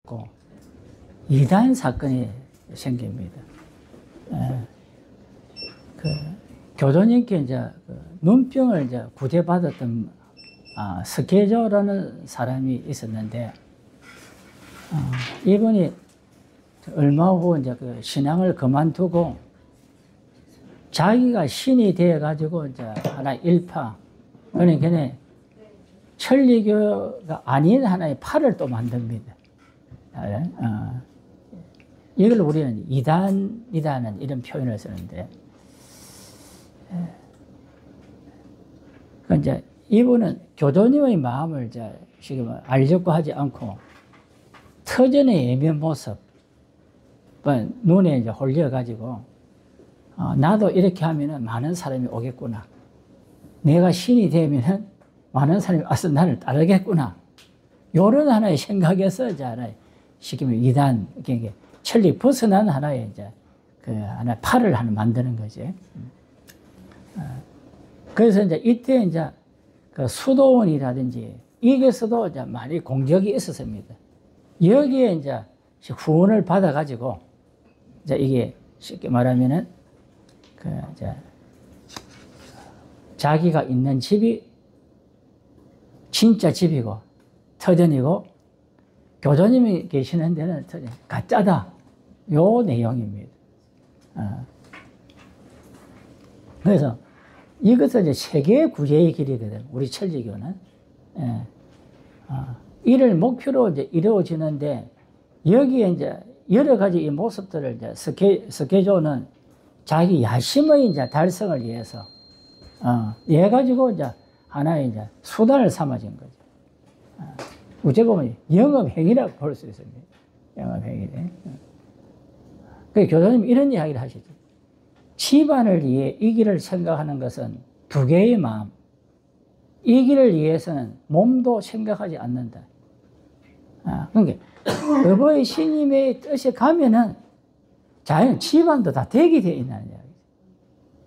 있고 이단 사건이 생깁니다. 교도님께 이제 눈병을 이제 구제받았던 스케조라는 사람이 있었는데 이분이 얼마 후 이제 그 신앙을 그만두고 자기가 신이 되어 가지고 이제 하나의 일파, 그러니까 천리교가 아닌 하나의 파를 또 만듭니다. 이걸 우리는 이단이라는 이런 표현을 쓰는데, 이제 이분은 교도님의 마음을 이제 지금 알려고 하지 않고 터전의 예면 모습, 눈에 이제 홀려가지고 나도 이렇게 하면은 많은 사람이 오겠구나. 내가 신이 되면은 많은 사람이 와서 나를 따르겠구나. 요런 하나의 생각에서 이제 하나의 시키면 이단, 천리 벗어난 하나의 이제 그 하나의 팔을 하나 만드는 거지. 그래서 이제 이때 이제 그 수도원이라든지 이게서도 이제 많이 공격이 있었습니다. 여기에 이제 후원을 받아가지고 이제 이게 쉽게 말하면은 그 이제 자기가 있는 집이 진짜 집이고 터전이고 교도님이 계시는 데는 터전 가짜다. 요 내용입니다. 그래서 이것은 이제 세계 구제의 길이거든. 우리 천리교는. 이를 목표로 이제 이루어지는데 여기에 이제 여러 가지 이 모습들을 이제 스케조는 자기 야심의 이제 달성을 위해서 얘 가지고 이제 하나의 이제 수단을 삼아진 거죠. 어찌 보면 영업행위라고 볼 수 있습니다. 영업행위. 그 교수님 이런 이야기를 하시죠. 집안을 위해 이 길을 생각하는 것은 두 개의 마음. 이 길을 위해서는 몸도 생각하지 않는다. 그러니까 어버이 신님의 뜻에 가면은 자연 집안도 다 되게 되어 있다는 이야기죠.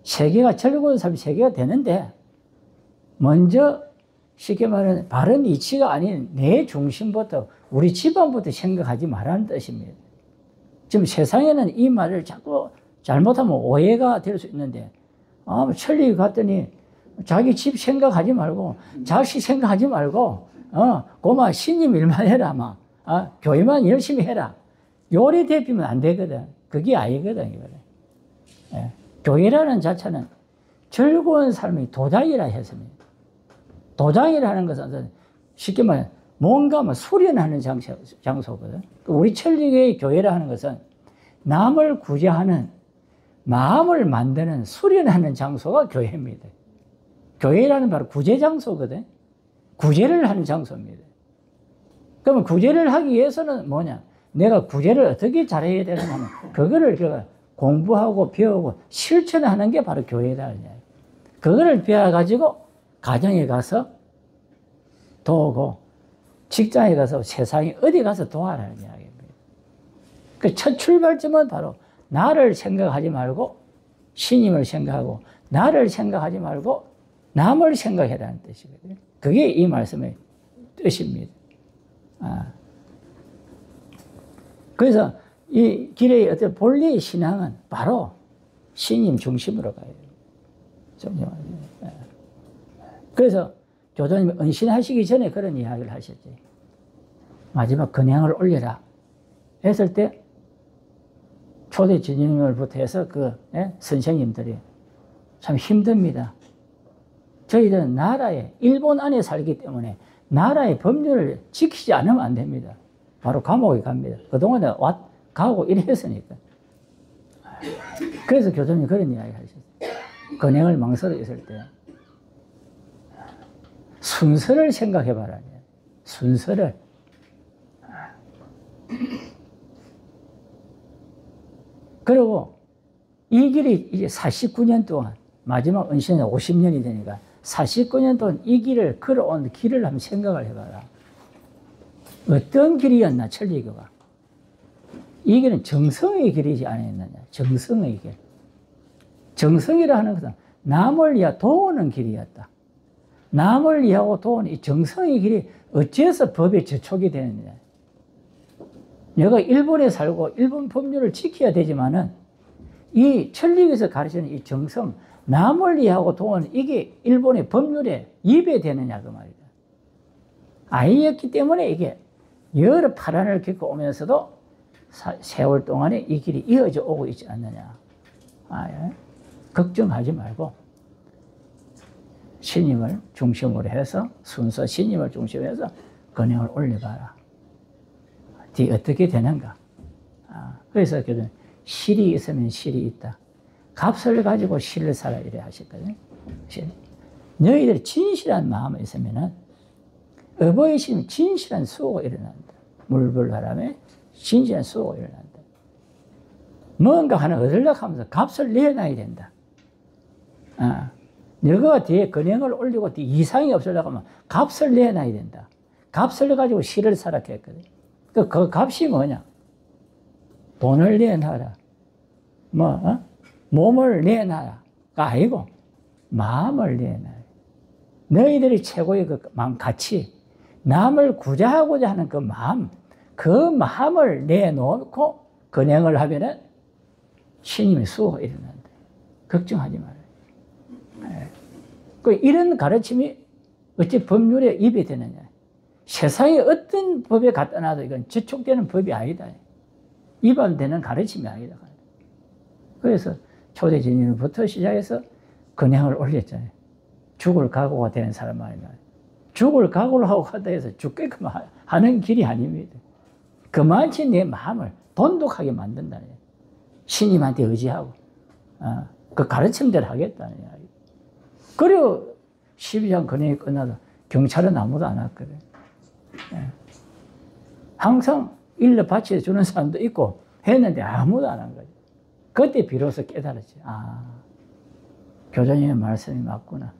세계가 즐거운 삶이 세계가 되는데 먼저 쉽게 말하면 바른 이치가 아닌 내 중심부터 우리 집안부터 생각하지 말라는 뜻입니다. 지금 세상에는 이 말을 자꾸 잘못하면 오해가 될 수 있는데 천리 갔더니 자기 집 생각하지 말고 자식 생각하지 말고 고마 신님 일만 해라 막 교회만 열심히 해라. 요리 대피면 안 되거든. 그게 아니거든. 예. 교회라는 자체는 즐거운 삶의 도장이라 했습니다. 도장이라는 것은 쉽게 말해 뭔가 수련하는 장소거든. 우리 천리교의 교회라 하는 것은 남을 구제하는 마음을 만드는 수련하는 장소가 교회입니다. 교회라는 바로 구제 장소거든. 구제를 하는 장소입니다. 그러면 구제를 하기 위해서는 뭐냐? 내가 구제를 어떻게 잘해야 되느냐? 그거를 공부하고 배우고 실천하는 게 바로 교회다. 그거를 배워가지고 가정에 가서 도우고 직장에 가서 세상에 어디 가서 도와라는 이야기입니다. 그 첫 출발점은 바로 나를 생각하지 말고 신임을 생각하고 나를 생각하지 말고 남을 생각해라는 뜻이거든요. 그게 이 말씀의 뜻입니다. 그래서 이 길의 어떤 본래의 신앙은 바로 신임 중심으로 가야 돼요. 그래서 교도님이 은신하시기 전에 그런 이야기를 하셨지. 마지막 근양을 올려라 했을 때 초대 주님을부터 해서 선생님들이 참 힘듭니다. 저희들은 나라에 일본 안에 살기 때문에 나라의 법률을 지키지 않으면 안 됩니다. 바로 감옥에 갑니다. 그동안에 가고 이랬으니까. 그래서 교수님이 그런 이야기 하셨어요. 근행을 망설여 있을 때 순서를 생각해봐라. 순서를. 그리고 이 길이 이제 49년 동안 마지막 은신이 50년이 되니까 49년 동안 이 길을 걸어온 길을 한번 생각을 해봐라. 어떤 길이었나, 천리교가. 이 길은 정성의 길이지 않았느냐. 정성의 길. 정성이라 하는 것은 남을 위하 도우는 길이었다. 남을 위하고 도우는 이 정성의 길이 어째서 법에 저촉이 되느냐. 내가 일본에 살고 일본 법률을 지켜야 되지만은 이 천리에서 가르치는 이 정성, 남을 이해하고 도는 이게 일본의 법률에 위배되느냐 그 말이다. 아이였기 때문에 이게 여러 파란을 겪고 오면서도 세월 동안에 이 길이 이어져 오고 있지 않느냐. 예? 걱정하지 말고 신임을 중심으로 해서 순서 신임을 중심으로 해서 근행을 올려봐라. 뒤 어떻게 되는가. 그래서 실이 있으면 실이 있다. 값을 가지고 실을 살아 이래 하셨거든요. 너희들이 진실한 마음이 있으면은 어버이 신 진실한 수고가 일어난다. 물불바람에 진실한 수고가 일어난다. 뭔가 하나 얻으려고 하면서 값을 내놔야 된다. 너가 뒤에 근행을 올리고 뒤에 이상이 없으려고 하면 값을 내놔야 된다. 값을 가지고 실을 살아 했거든. 그 값이 뭐냐? 돈을 내놔라. 몸을 내놔라. 아니고, 마음을 내놔라. 너희들이 최고의 그 마음 가치, 남을 구제하고자 하는 그 마음을 내놓고 근행을 하면은 신임의 수호가 일어난다. 걱정하지 말아요. 이런 가르침이 어찌 법률에 입이 되느냐. 세상에 어떤 법에 갖다 놔도 이건 저촉되는 법이 아니다. 입안되는 가르침이 아니다. 그래서 초대 진인부터 시작해서 근행을 올렸잖아요. 죽을 각오가 되는 사람 아니냐. 죽을 각오를 하고 하다 해서 죽게끔 하는 길이 아닙니다. 그만치 내 마음을 돈독하게 만든다는 거예요. 신임한테 의지하고 그 가르침대로 하겠다는 이야기. 그리고 12장 근행이 끝나도 경찰은 아무도 안 왔거든. 항상 일러 바쳐주는 사람도 있고 했는데 아무도 안 한 거죠. 그때 비로소 깨달았지. 교장님의 말씀이 맞구나.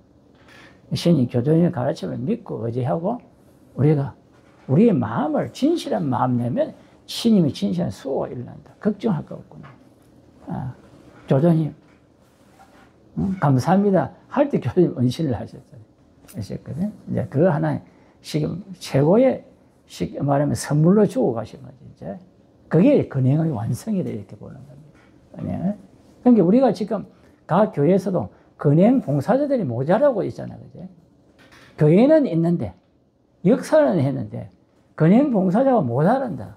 신이 교장님의 가르침을 믿고 의지하고 우리가 우리의 마음을 진실한 마음 내면 신임이 진실한 수호가 일어난다. 걱정할 거 없구나. 교장님 감사합니다 할 때 교장님 은신을 하셨거든. 이제 그거 하나 지금 최고의 쉽게 말하면 선물로 주고 가신 거지. 이제 그게 근행의 완성이다 이렇게 보는 겁니다. 그러니까 우리가 지금 각 교회에서도 근행 봉사자들이 모자라고 있잖아요. 그죠? 교회는 있는데 역사는 했는데 근행 봉사자가 모자란다.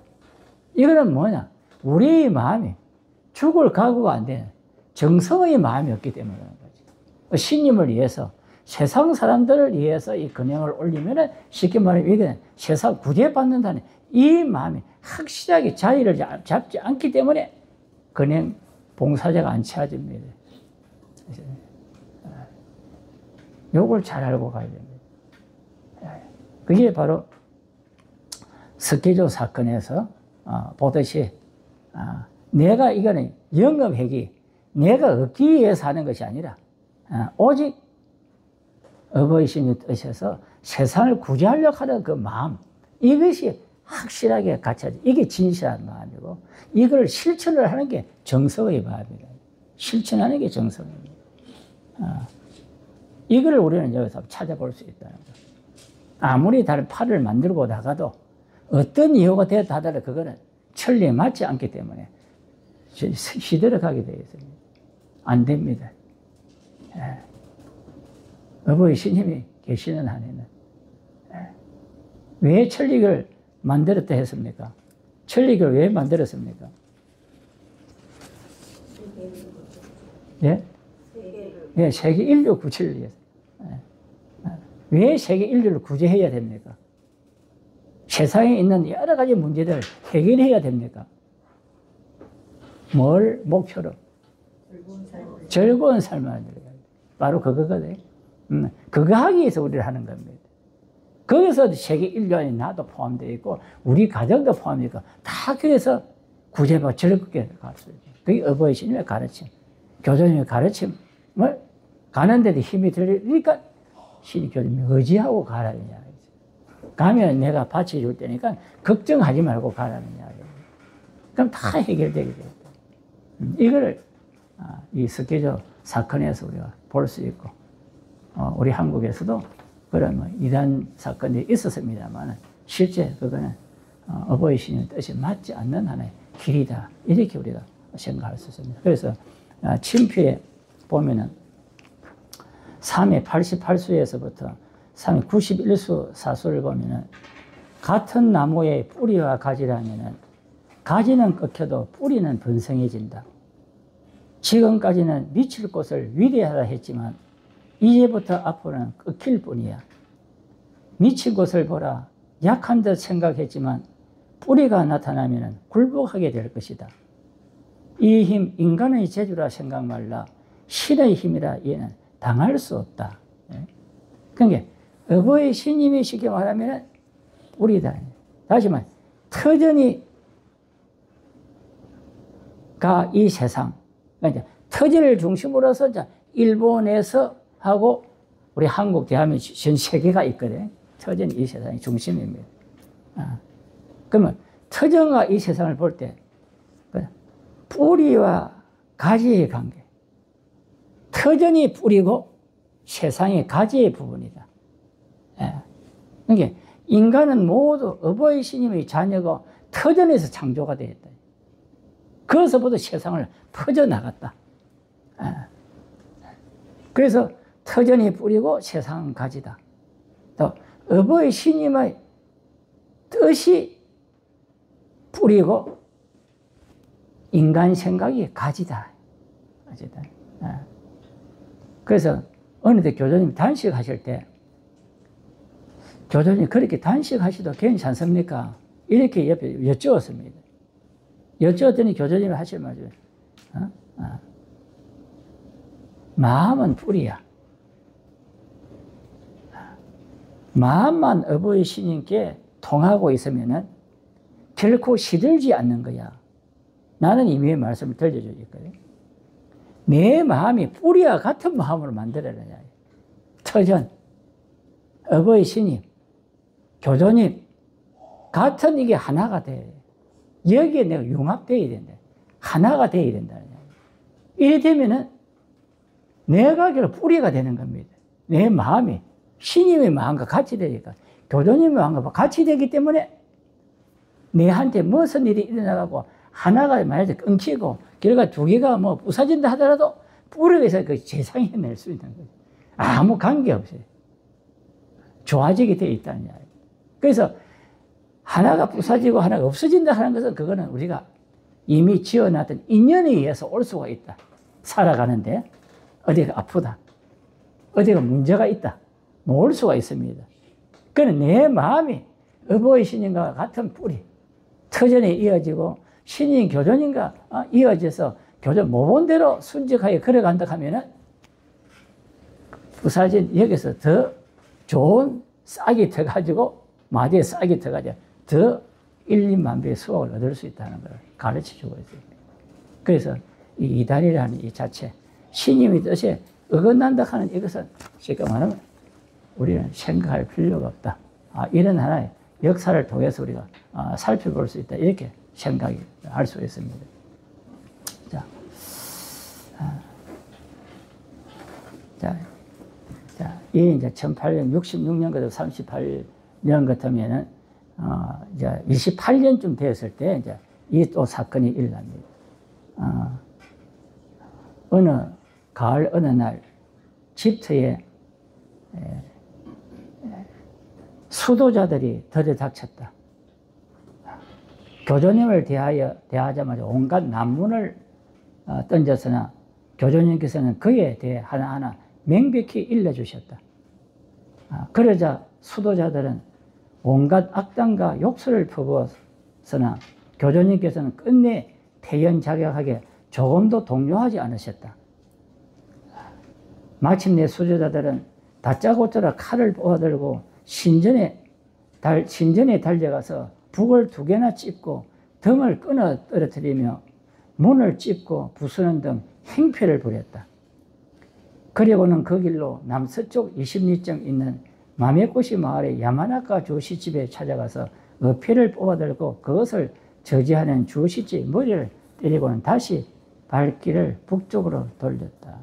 이거는 뭐냐? 우리의 마음이 죽을 각오가 안 되는 정성의 마음이 없기 때문에 그런 거지. 신님을 위해서 세상 사람들을 위해서 이 근행을 올리면은 쉽게 말하면 이게 세상 구제받는다는 이 마음이 확실하게 자리를 잡지 않기 때문에 근행 봉사자가 안 채워집니다. 요걸 잘 알고 가야 됩니다. 그게 바로 스케조 사건에서 보듯이 내가 이거는 영업회기 내가 얻기 위해서 하는 것이 아니라 오직 어버이신의 뜻에서 세상을 구제하려고 하는 그 마음 이것이 확실하게 갖춰져. 이게 진실한 마음이고 이걸 실천을 하는 게 정성의 마음이다. 실천하는 게 정성입니다. 이걸 우리는 여기서 찾아볼 수 있다는 거. 아무리 다른 팔을 만들고 나가도 어떤 이유가 되었다 하더라도 그거는 천리에 맞지 않기 때문에 시들어가게 되어 있습니다. 안 됩니다. 어버이 신님이 계시는 한에는 왜 천리를 만들었다 했습니까? 천리를 왜 만들었습니까? 예? 예, 세계 인류 구제를 위해서. 왜 세계 인류를 구제해야 됩니까? 세상에 있는 여러 가지 문제들을 해결해야 됩니까? 뭘 목표로? 즐거운 삶을 만들어야 돼. 바로 그거거든. 그거 하기 위해서 우리를 하는 겁니다. 거기서 세계 인류 안에 나도 포함되어 있고 우리 가정도 포함되어 있고 다 그래서 구제받고 즐겁게 갈 수 있죠. 그게 어버이 신님의 가르침, 교주님의 가르침을 가는데도 힘이 들리니까 신이 교주님이 의지하고 가라는 이야기죠. 가면 내가 받쳐줄 테니까 걱정하지 말고 가라는 이야기예요. 그럼 다 해결되게 돼요. 이걸 이 스케조 사건에서 우리가 볼 수 있고 우리 한국에서도 그런 이단 사건이 있었습니다만 실제 그거는 어버이 신의 뜻이 맞지 않는 하나의 길이다. 이렇게 우리가 생각할 수 있습니다. 그래서 침표에 보면은 3의 88수에서부터 3의 91수 사수를 보면은 같은 나무의 뿌리와 가지라면은 가지는 꺾여도 뿌리는 번성해진다. 지금까지는 미칠 곳을 위대하다 했지만 이제부터 앞으로는 꺾일 뿐이야. 미칠 곳을 보라. 약한 듯 생각했지만 뿌리가 나타나면 굴복하게 될 것이다. 이 힘 인간의 재주라 생각 말라. 신의 힘이라 얘는 당할 수 없다. 그러니까 어버이 신님이 쉽게 말하면 뿌리다. 다시 말해 터전이가 이 세상, 그러니까 터전을 중심으로서 일본에서 하고 우리 한국, 대한민국, 전 세계가 있거든. 터전이 이 세상의 중심입니다. 그러면 터전과 이 세상을 볼 때 뿌리와 가지의 관계, 터전이 뿌리고 세상의 가지의 부분이다. 그러니까 인간은 모두 어버이 신님의 자녀가 터전에서 창조가 되었다. 그래서부터 세상을 퍼져나갔다. 그래서 터전이 뿌리고 세상은 가지다. 또 어버이 신님의 뜻이 뿌리고 인간 생각이 가지다. 그래서 어느 때 교주님 단식하실 때 교주님 그렇게 단식하시도 괜찮습니까? 이렇게 옆에 여쭈었습니다. 여쭈었더니 교주님이 하실 말이에요. 마음은 뿌리야. 마음만 어버이 신님께 통하고 있으면은 결코 시들지 않는 거야. 나는 이미 말씀을 들려주고 있거든. 내 마음이 뿌리와 같은 마음으로 만들어야 돼. 터전, 어버이 신님, 교주님, 같은 이게 하나가 돼. 여기에 내가 융합되어야 된다. 하나가 되어야 된다. 이래 되면은 내가 결국 뿌리가 되는 겁니다. 내 마음이 신님의 마음과 같이 되니까 교주님의 마음과 같이 되기 때문에 내한테 무슨 일이 일어나가고 하나가 만약에 끊기고 결과 두 개가 뭐 부서진다 하더라도 뿌리에서 그 재상해낼 수 있는 거죠. 아무 관계없어요. 좋아지게 되어 있다는 이야기. 그래서 하나가 부서지고 하나가 없어진다 하는 것은 그거는 우리가 이미 지어놨던 인연에 의해서 올 수가 있다. 살아가는데 어디가 아프다. 어디가 문제가 있다. 올 수가 있습니다. 그는 내 마음이 어버이 신님과 같은 뿌리, 터전에 이어지고 신인 교주님과 이어져서 교주 모본대로 순직하게 걸어간다 하면은 부사진 여기서 더 좋은 싹이 터가지고 마디에 싹이 터가지고 더 1, 2만 배의 수확을 얻을 수 있다는 걸 가르쳐 주고 있어요. 그래서 이 이단이라는 이 자체, 신님의 뜻에 어긋난다 하는 이것은 쉽게 말하면 우리는 생각할 필요가 없다. 이런 하나의 역사를 통해서 우리가 살펴볼 수 있다. 이렇게 생각이 할 수 있습니다. 이 이제 1866년, 38년 같으면은, 이제 28년쯤 됐을 때, 이제 이 또 사건이 일어납니다. 가을 어느 날, 집터에 수도자들이 들이닥쳤다. 교주님을 대하자마자 온갖 난문을 던졌으나 교주님께서는 그에 대해 하나하나 명백히 일러주셨다. 그러자 수도자들은 온갖 악담과 욕설을 퍼부었으나 교주님께서는 끝내 태연자격하게 조금도 동요하지 않으셨다. 마침내 수도자들은 다짜고짜로 칼을 뽑아들고 신전에 달려가서 북을 2개나 찝고 등을 끊어 떨어뜨리며 문을 찝고 부수는 등 행패를 부렸다. 그리고는 그 길로 남서쪽 20리쯤 있는 마메코시 마을의 야마나카 주시집에 찾아가서 어패를 뽑아들고 그것을 저지하는 주시집 머리를 때리고는 다시 발길을 북쪽으로 돌렸다.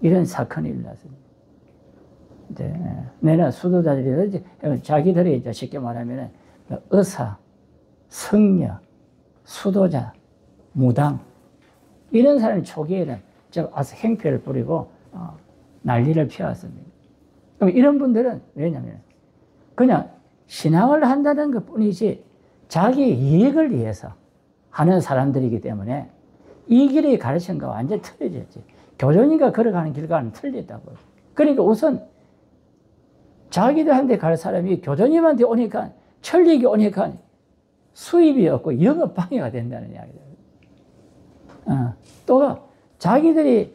이런 사건이 일어났습니다. 이제 내나 수도자들이 이제 자기들이 이제 쉽게 말하면 의사, 성녀, 수도자, 무당 이런 사람이 초기에는 아주 행패를 부리고 난리를 피웠습니다. 그럼 이런 분들은 왜냐면 그냥 신앙을 한다는 것 뿐이지 자기 이익을 위해서 하는 사람들이기 때문에 이 길이 가르친 거 완전히 틀려졌지. 교존이가 걸어가는 길과는 틀렸다고요. 그러니까 우선 자기들한테 갈 사람이 교존님한테 오니까 천리기 오니까 수입이 없고 영업 방해가 된다는 이야기다. 또 자기들이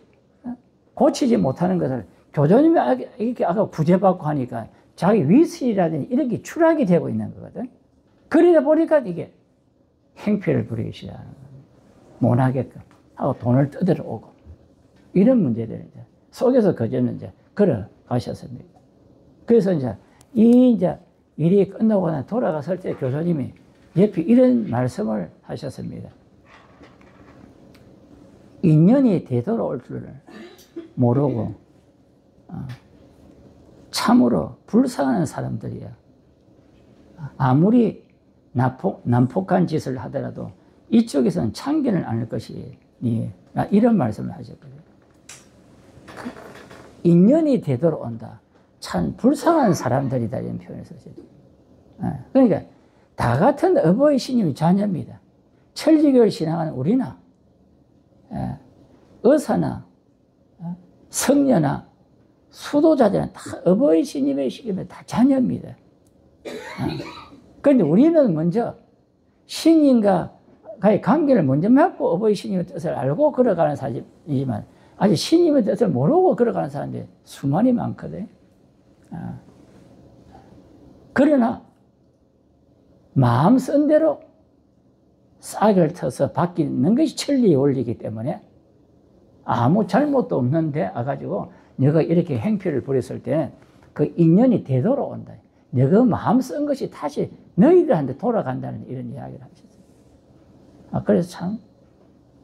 고치지 못하는 것을 교존님이 이렇게 아까 구제받고 하니까 자기 위치라든지 이런 게 추락이 되고 있는 거거든. 그러다 보니까 이게 행패를 부리기 시작하는 거예요. 못하게끔 하고 돈을 뜯으러 오고 이런 문제들을 이제 속에서 거저는 이제 걸어가셨습니다. 그래서 이제 이제 일이 끝나고 나 돌아갔을 때 교수님이 옆에 이런 말씀을 하셨습니다. 인연이 되돌아올 줄을 모르고 참으로 불쌍한 사람들이야. 아무리 난폭한 짓을 하더라도 이쪽에서는 참견을 안 할 것이니 이런 말씀을 하셨거든요. 인연이 되돌아온다. 참 불쌍한 사람들이다 이런 표현을 쓰셨죠. 그러니까 다 같은 어버이 신님의 자녀입니다. 천주교를 신앙하는 우리나 의사나 성녀나 수도자들은 다 어버이 신님의 시기면 다 자녀입니다. 그런데 우리는 먼저 신님과의 관계를 먼저 맺고 어버이 신님의 뜻을 알고 걸어가는 사람이지만 아직 신님의 뜻을 모르고 걸어가는 사람들이 수많이 많거든. 그러나 마음 쓴 대로 싹을 터서 바뀌는 것이 천리의 원리이기 때문에 아무 잘못도 없는데 와가지고 너가 이렇게 행패를 부렸을 때는 그 인연이 되돌아온다. 너가 마음 쓴 것이 다시 너희들한테 돌아간다는 이런 이야기를 하셨어요. 그래서 참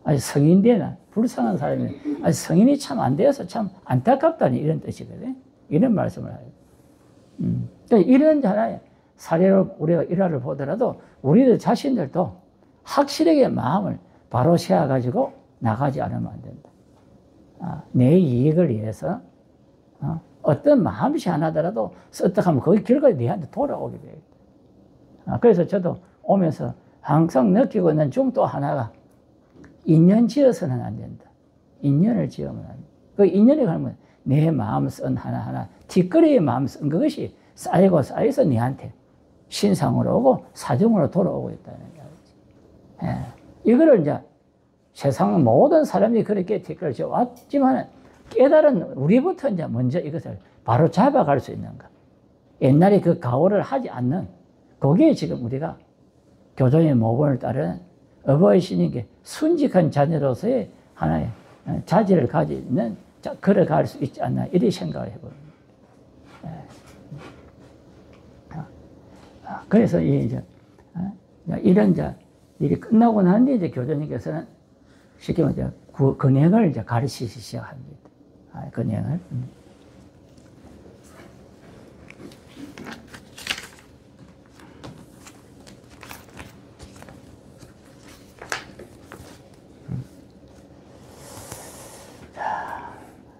아직 성인 되나 불쌍한 사람이 아직 성인이 참 안 되어서 참 안타깝다는 이런 뜻이거든. 이런 말씀을 하요. 이런 하나의 사례로 우리가 일화를 보더라도 우리들 자신들도 확실하게 마음을 바로 세워가지고 나가지 않으면 안 된다. 내 이익을 위해서 어떤 마음씨 안 하더라도 썼다하면 거기 결과가 내한테 돌아오게 되겠다. 그래서 저도 오면서 항상 느끼고 있는 중 또 하나가 인연 지어서는 안 된다. 인연을 지으면 안 된다. 그 인연이 가면 내 마음 쓴 하나하나 뒷거리의 마음 쓴 그것이 쌓이고 쌓여서 내한테 신상으로 오고 사정으로 돌아오고 있다는 거지. 이거를 이제 세상 모든 사람이 그렇게 뒷거리를 지어왔지만 깨달은 우리부터 이제 먼저 이것을 바로 잡아갈 수 있는 것. 옛날에 그 가오를 하지 않는 그게 지금 우리가 교존의 모본을 따르는 어버이 신님께 순직한 자녀로서의 하나의 자질을 가지는 걸어갈 수 있지 않나 이렇게 생각을 해봅니다. 그래서 이제 이런 이제 일이 끝나고 난 뒤에 이제 교주님께서는 쉽게 말해 근행을 이제 가르치기 시작합니다. 근행을.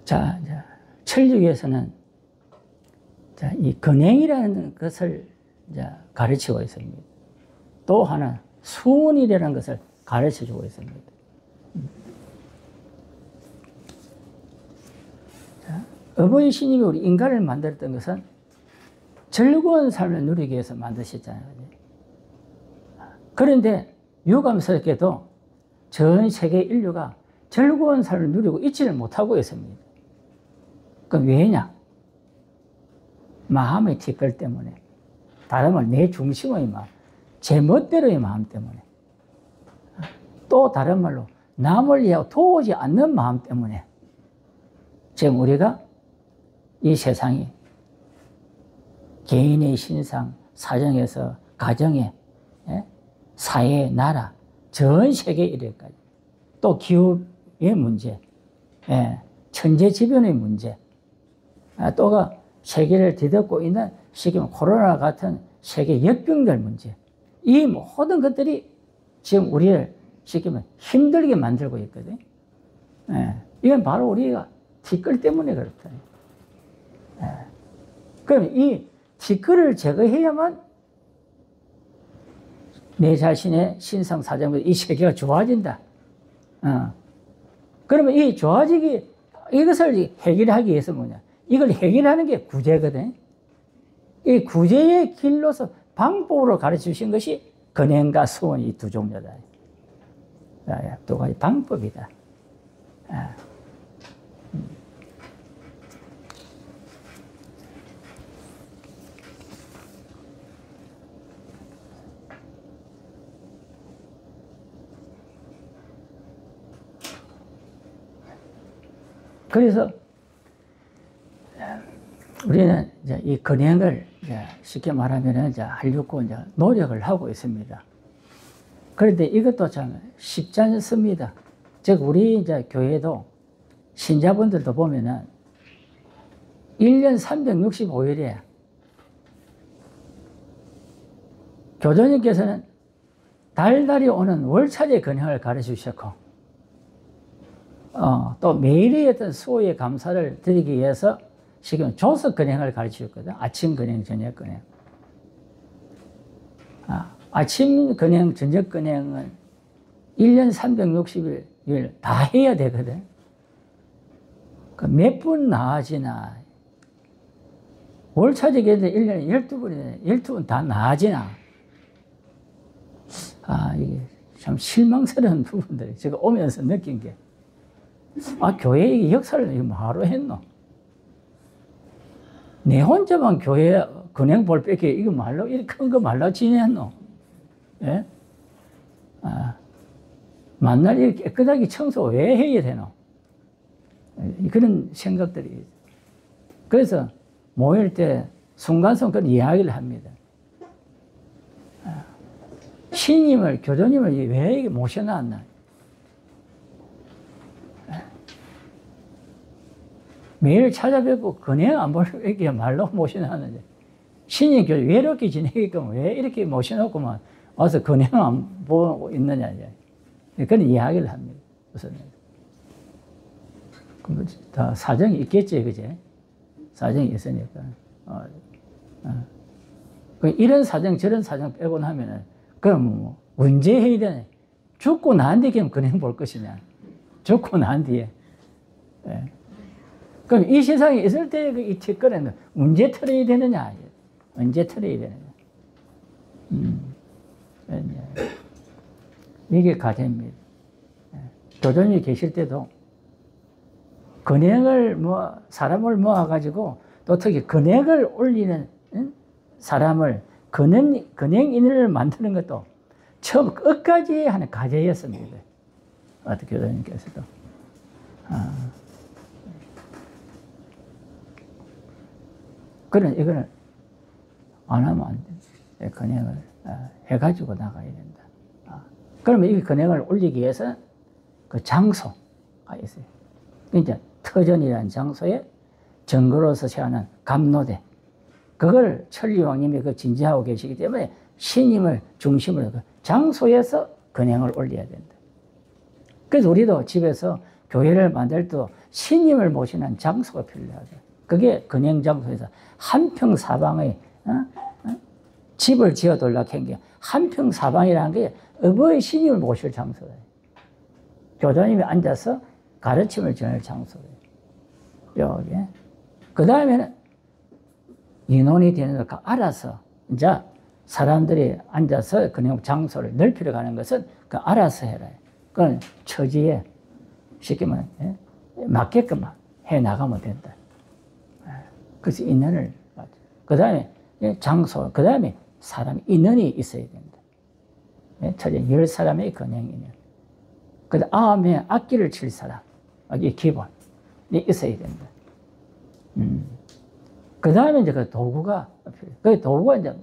자, 천주교에서는 이 근행이라는 것을 이제 가르치고 있습니다. 또 하나 수문이라는 것을 가르쳐 주고 있습니다. 자, 어버이 신님이 우리 인간을 만들었던 것은 즐거운 삶을 누리기 위해서 만드셨잖아요. 그런데 유감스럽게도 전 세계 인류가 즐거운 삶을 누리고 있지를 못하고 있습니다. 그럼 왜냐? 마음의 티끌 때문에. 다른 말, 내 중심의 마음, 제 멋대로의 마음 때문에. 또 다른 말로, 남을 위하여 도우지 않는 마음 때문에. 지금 우리가 이 세상이 개인의 신상, 사정에서 가정에, 사회, 나라, 전 세계 이래까지. 또 기후의 문제, 천재지변의 문제, 또가 세계를 뒤덮고 있는 지금 코로나 같은 세계 역병들 문제. 이 모든 것들이 지금 우리를 지금 힘들게 만들고 있거든. 예. 이건 바로 우리가 티끌 때문에 그렇다. 예. 그럼 이 티끌을 제거해야만 내 자신의 신상 사정과 이 세계가 좋아진다. 그러면 이 좋아지기, 이것을 해결하기 위해서 뭐냐? 이걸 해결하는 게 구제거든. 이 구제의 길로서 방법으로 가르쳐 주신 것이 근행과 수원 이 두 종류다. 두 가지 방법이다. 그래서 우리는 이제 이 근행을 이제 쉽게 말하면 이제 하려고 이제 노력을 하고 있습니다. 그런데 이것도 참 쉽지 않습니다. 즉, 우리 이제 교회도 신자분들도 보면은 1년 365일에 교도님께서는 달달이 오는 월차제 근행을 가르쳐 주셨고, 또 매일의 어떤 수호의 감사를 드리기 위해서 지금 조석 근행을 가르쳐 줬거든. 아침 근행, 저녁 근행. 아침 근행, 저녁 근행은 1년 360일 다 해야 되거든. 몇 분 나아지나. 월차제기인데 1년에 12분이네. 12분 다 나아지나. 이게 참 실망스러운 부분들이 제가 오면서 느낀 게, 교회의 역사를 이거 뭐하러 했노? 내 혼자만 교회 근행 볼 뺏기 이거 말로 이렇게 큰 거 말로 지냈노? 예? 만날 이렇게 깨끗하게 청소 왜 해야 되노? 그런 생각들이. 그래서 모일 때 순간순간 그런 이야기를 합니다. 신임을, 교도님을 왜 모셔놨나? 매일 찾아뵙고 근행 안 보려고 이렇게 말로 모셔놨는데, 신임 교도 외롭게 지내게끔 왜 이렇게 모셔놓고만 와서 근행 안 보고 있느냐. 그런 이야기를 합니다. 우선. 다 사정이 있겠지, 그제? 사정이 있으니까. 이런 사정, 저런 사정 빼고 나면은, 그럼 뭐, 언제 해야 되나? 죽고 난 뒤에 그럼 근행 볼 것이냐? 죽고 난 뒤에. 예. 그럼 이 세상에 있을 때 이 티끌에는 언제 털어야 되느냐? 언제 털어야 되느냐? 이게 과제입니다. 교도님이 계실 때도 근행을 사람을 모아가지고 또 특히 근행을 올리는 사람을 근행인을 만드는 것도 처음 끝까지 하는 과제였습니다. 어떻게 교도님께서도. 그런 이거는 안 하면 안 돼. 근행을 해가지고 나가야 된다. 그러면 이 근행을 올리기 위해서 그 장소가 있어요. 이제 터전이라는 장소에 정거로서 세우는 감로대. 그걸 천리왕님이 그 진지하고 계시기 때문에 신임을 중심으로 그 장소에서 근행을 올려야 된다. 그래서 우리도 집에서 교회를 만들 때 신임을 모시는 장소가 필요하다. 그게 근행 장소에서 한평사방의 집을 지어둘라고 한 게 한평사방이라는 게 어버이 신임을 모실 장소다. 교도님이 앉아서 가르침을 전할 장소예요. 여기. 그 다음에는 인원이 되는 거 알아서 이제 사람들이 앉아서 그냥 장소를 넓히려 가는 것은 그 알아서 해라. 그건 처지에 쉽게 말하면 맞게끔 해 나가면 된다. 그래서 인원을 그 다음에 장소, 그 다음에 사람 인원이 있어야 된다. 처지 10사람의 근행인원. 그 다음에 악기를 칠 사람, 이게 기본이 있어야 된다. 그 다음에 이제 그 도구가 필요해요. 그 도구가 이제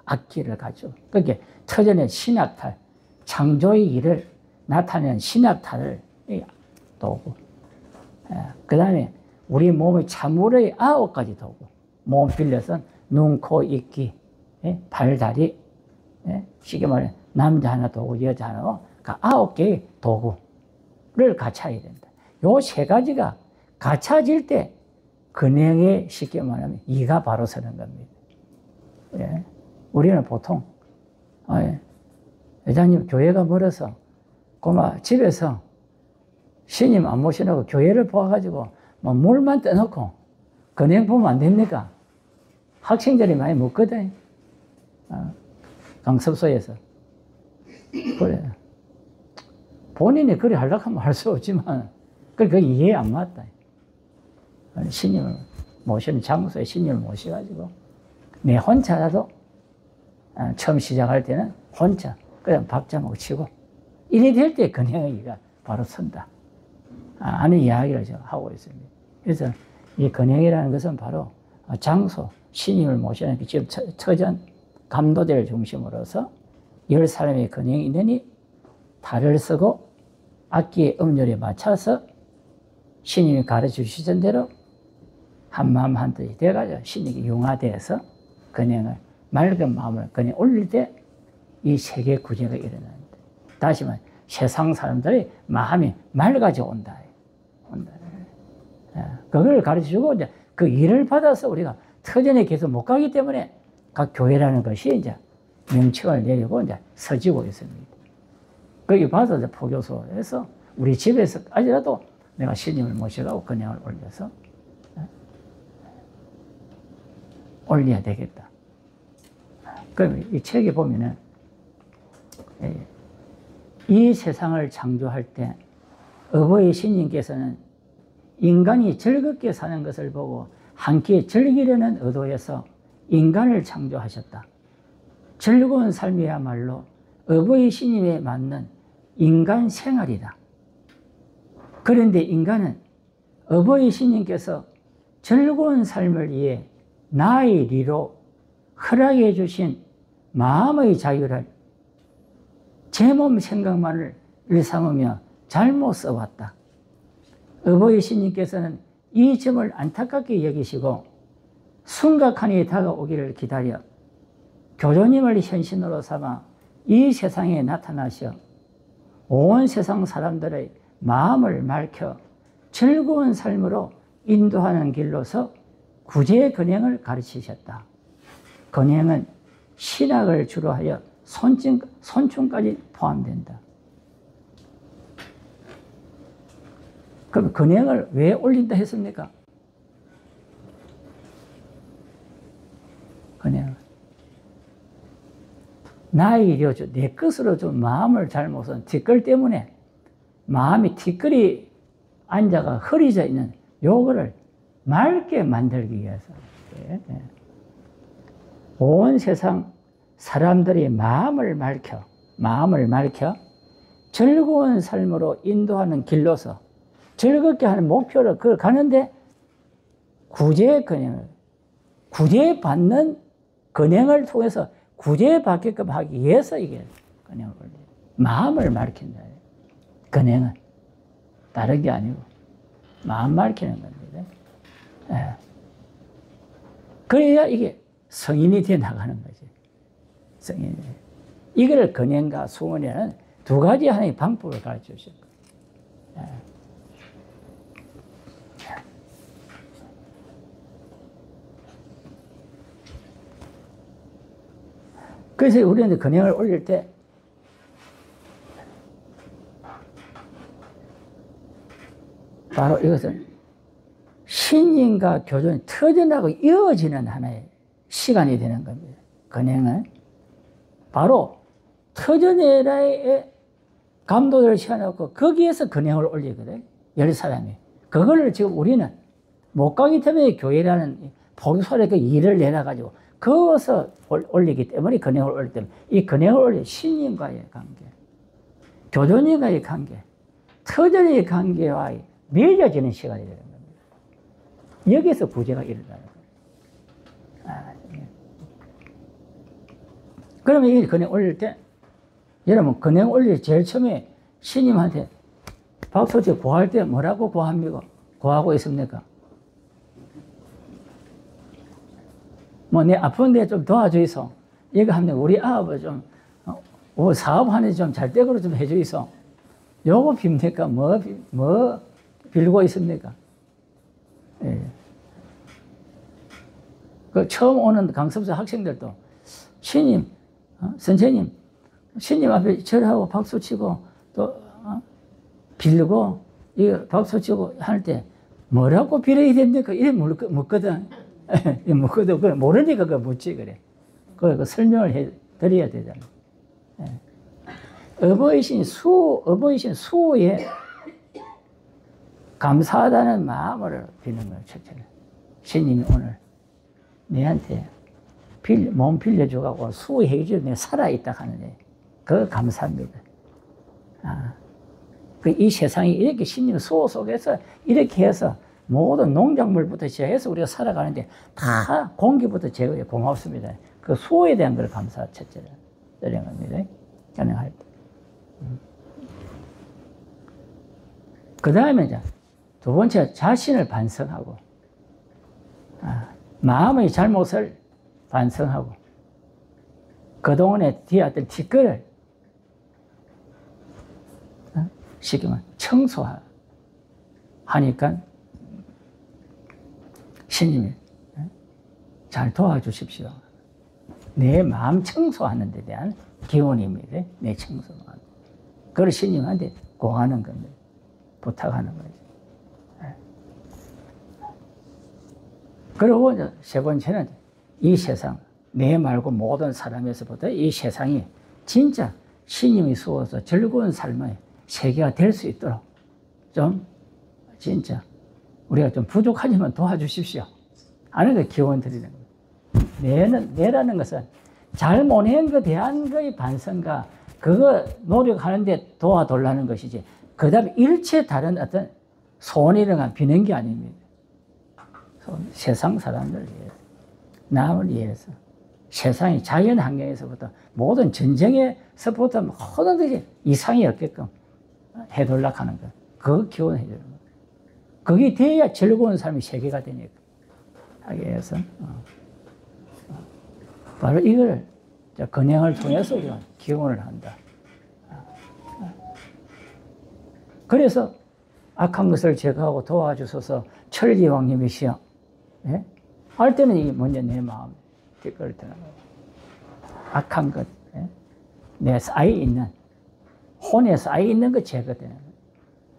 악기를 가지고. 그게 터전의 신학탈, 창조의 일을 나타내는 신학탈을 도구. 그 다음에 우리 몸의 참으로의 9가지 도구. 몸 빌려서 눈, 코, 입, 귀, 발, 다리, 쉽게 말해 남자 하나 도구, 여자 하나, 그 9개의 도구를 갖춰야 된다. 요 세 가지가 갖춰질 때 근행에 쉽게 말하면 이가 바로 서는 겁니다. 예. 우리는 보통 회장님 교회가 멀어서 고마 집에서 신임 안 모시라고 교회를 보아가지고 뭐 물만 떠놓고 근행 보면 안 됩니까? 학생들이 많이 묻거든. 강습소에서. 그래. 본인이 그래 하려고 하면 할 수 없지만, 그게 이해 안 맞다. 신임을 모시는 장소에 신임을 모셔가지고, 내 혼자라도, 처음 시작할 때는 혼자, 그냥 박자 못 치고, 이래 될 때 근행의가 바로 선다. 하는 이야기를 제가 하고 있습니다. 그래서 이 근행이라는 것은 바로 장소, 신임을 모시는 지금 처전 감도대를 중심으로서 10사람의 근행이 있느니 달을 쓰고 악기의 음률에 맞춰서 신임이 가르쳐 주시던 대로 한마음 한뜻이 돼가지고 신임이 융화돼서 근행을 맑은 마음을 근행 올릴 때 이 세계 구제가 일어납니다. 다시 말해 세상 사람들의 마음이 맑아져 온다. 그걸 가르쳐 주고 이제 그 일을 받아서 우리가 터전에 계속 못 가기 때문에 각 교회라는 것이 이제 명칭을 내리고 이제 서지고 있습니다. 거기 봐서 이제 포교소에서 우리 집에서까지라도 내가 신임을 모셔가고 근행을 올려서 올려야 되겠다. 그럼 이 책에 보면은 이 세상을 창조할 때 어버이 신님께서는 인간이 즐겁게 사는 것을 보고 함께 즐기려는 의도에서 인간을 창조하셨다. 즐거운 삶이야말로 어버이 신님에 맞는 인간 생활이다. 그런데 인간은 어버이 신님께서 즐거운 삶을 위해 나의 리로 허락해 주신 마음의 자유를 제 몸 생각만을 일삼으며 잘못 써왔다. 어버이 신님께서는 이 점을 안타깝게 여기시고 순각한이 다가오기를 기다려 교조님을 현신으로 삼아 이 세상에 나타나셔 온 세상 사람들의 마음을 맑혀 즐거운 삶으로 인도하는 길로서 구제 근행을 가르치셨다. 근행은 신학을 주로 하여 손충까지 포함된다. 그럼 근행을 왜 올린다 했습니까? 근행을. 나의 일이요, 내 것으로 좀 마음을 잘못은 뒷걸 때문에 마음이 뒷걸이 앉아가 흐리져 있는 요거를 맑게 만들기 위해서. 온 세상 사람들이 마음을 맑혀 즐거운 삶으로 인도하는 길로서 즐겁게 하는 목표로 그걸 가는데 구제받는 근행을 통해서 구제받게끔 하기 위해서 이게 근행을 올려요. 마음을 맑힌다. 근행은 다른 게 아니고 마음 맑히는 겁니다. 그래야 이게 성인이 되어 나가는 거지. 성인이. 이걸 근행과 수원이라는 두 가지 하나의 방법을 가르쳐 주셨고. 그래서 우리는 근행을 올릴 때 바로 이것은 신인과 교존이 터전하고 이어지는 하나의 시간이 되는 겁니다. 근행은 바로 터전에라의 감도를 세워놓고 거기에서 근행을 올리거든. 10사람이. 그거를 지금 우리는 못 가기 때문에 교회라는 포교소에 그 일을 내놔가지고 거기서 올리기 때문에 근행을 올리기 때문에 이 근행을 올릴 신인과의 관계, 교존인과의 관계, 터전의 관계와 맺어지는 시간이 되는 겁니다. 여기서 구제가 일어나는 거예요. 그러면 이 근행 올릴 때, 여러분, 근행 올릴 제일 처음에 신님한테 박수치 구할 때 뭐라고 구합니까? 구하고 있습니까? 뭐 내 아픈데 좀 도와주이소. 이거 하면 우리 아버지 좀 사업하는데 좀 잘 되도록 좀 해주이소. 요거 빕니까? 뭐 빌고 있습니까? 예. 그 처음 오는 강습소 학생들도 신님, 선생님, 신님 앞에 절하고 박수 치고 또 빌고 이거 박수 치고 할 때 뭐라고 빌어야 됩니까? 이래 묻거든. 묻거든. 그래 모르니까 그거 묻지 그래. 그 설명을 해 드려야 되잖아. 예. 어버이신 수호에 감사하다는 마음을 비는 거예요. 첫째는 신님이 오늘 내한테 몸 빌려주고 수호해 주고 내가 살아있다 하는데 그거 감사합니다. 이 세상이 이렇게 신님 수호 속에서 이렇게 해서 모든 농작물부터 시작해서 우리가 살아가는데 다 공기부터 제거해 고맙습니다. 그 수호에 대한 걸 감사 첫째는 드리는 겁니다. 가능할 때. 그 다음에 이제 두 번째 자신을 반성하고 마음의 잘못을 반성하고 그동안에 뒤었던 뒷거를 시키면 청소하니까 신님이 잘 도와주십시오. 내 마음 청소하는 데 대한 기원입니다. 내 청소 마음. 그걸 신님한테 공하는 겁니다. 부탁하는 거죠. 그리고 이제 세 번째는 이 세상, 내 말고 모든 사람에서부터 이 세상이 진짜 신님이 수어서 즐거운 삶의 세계가 될 수 있도록 좀 진짜 우리가 좀 부족하지만 도와주십시오. 하는 걸 기원 드리는 거예요. 내라는 것은 잘못한 것에 대한 거의 반성과 그거 노력하는데 도와달라는 것이지 그 다음에 일체 다른 어떤 소원이나 비는 게 아닙니다. 세상 사람들을 위해서, 남을 위해서, 세상의 자연 환경에서부터 모든 전쟁에서부터 모든 것이 이상이 없게끔 해달라고 하는 것. 그거 기원해 주는 것. 그게 돼야 즐거운 삶이 세계가 되니까. 하기 위해서. 바로 이걸 근행을 통해서 우리가 기원을 한다. 그래서 악한 것을 제거하고 도와주소서 천리왕님이시여. 예? 할 때는 이게 먼저 내 마음에 뒷걸을 드는 거예요. 악한 것, 예? 내 쌓여 있는, 혼에 쌓여 있는 것 제거되는 거예요.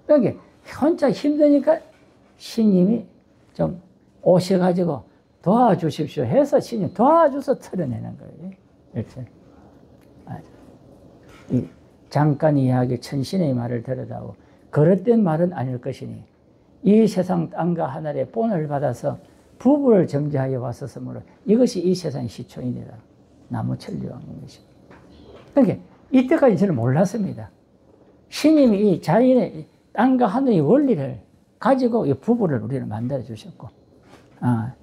그러니까 혼자 힘드니까 신님이 좀 오셔가지고 도와주십시오 해서 신님 도와줘서 털어내는 거예요. 이렇게. 이 잠깐 이야기 천신의 말을 들으라고 그릇된 말은 아닐 것이니 이 세상 땅과 하늘의 본을 받아서 부부를 정죄하여 왔었으므로 이것이 이 세상의 시초이니라. 나무천리왕님이십니다. 그러니까 이때까지 저는 몰랐습니다. 신님이 이 자연의 땅과 하늘의 원리를 가지고 이 부부를 우리를 만들어 주셨고,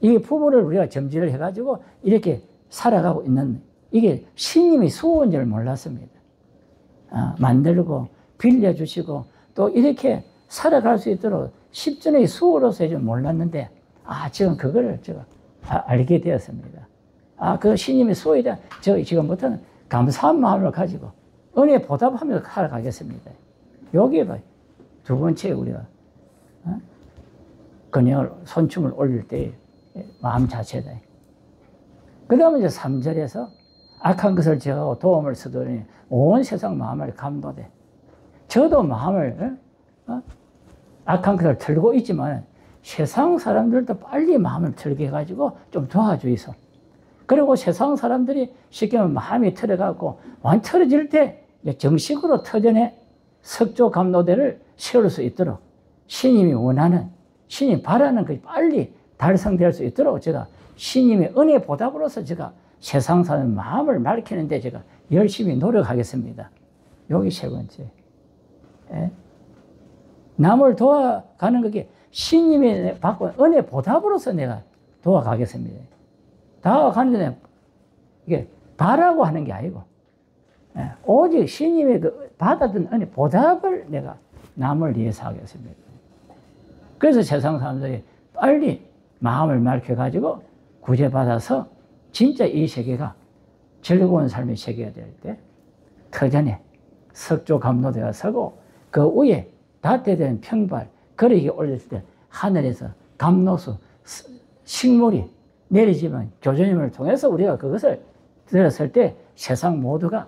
이 부부를 우리가 점지를 해가지고 이렇게 살아가고 있는 이게 신님이 수호인 줄 몰랐습니다. 만들고 빌려주시고 또 이렇게 살아갈 수 있도록 십전의 수호로서 해줄 몰랐는데 지금 그거를 제가 알게 되었습니다. 그 신님의 수호에 대한 저 지금부터는 감사한 마음을 가지고 은혜 보답하면서 살아가겠습니다. 여기에 봐요. 두 번째 우리가 근형을 손춤을 올릴 때의 마음 자체다. 그 다음에 이제 3절에서 악한 것을 제어하고 도움을 쓰더니 온 세상 마음을 감도돼. 저도 마음을 악한 것을 들고 있지만 세상 사람들도 빨리 마음을 들게 해가지고 좀 도와주이소. 그리고 세상 사람들이 쉽게 말하면 마음이 틀어갖고 완 틀어질 때 정식으로 터전에 석조 감로대를 세울 수 있도록 신님이 원하는, 신님이 바라는 것이 빨리 달성될 수 있도록 제가 신님의 은혜 보답으로서 제가 세상 사는 마음을 밝히는데 제가 열심히 노력하겠습니다. 여기 세 번째. 남을 도와가는 것이 신님이 받고 은혜 보답으로서 내가 도와가겠습니다. 다가가는데 이게 바라고 하는 게 아니고 오직 신님의 그 받았던 은혜 보답을 내가 남을 위해서 하겠습니다. 그래서 세상 사람들이 빨리 마음을 밝혀가지고 구제받아서 진짜 이 세계가 즐거운 삶의 세계가 될 때 터전에 석조 감로대가 서고 그 위에 다태된 평발 거리기 올렸을 때 하늘에서 감로수 식물이 내리지만 교주님을 통해서 우리가 그것을 들었을 때 세상 모두가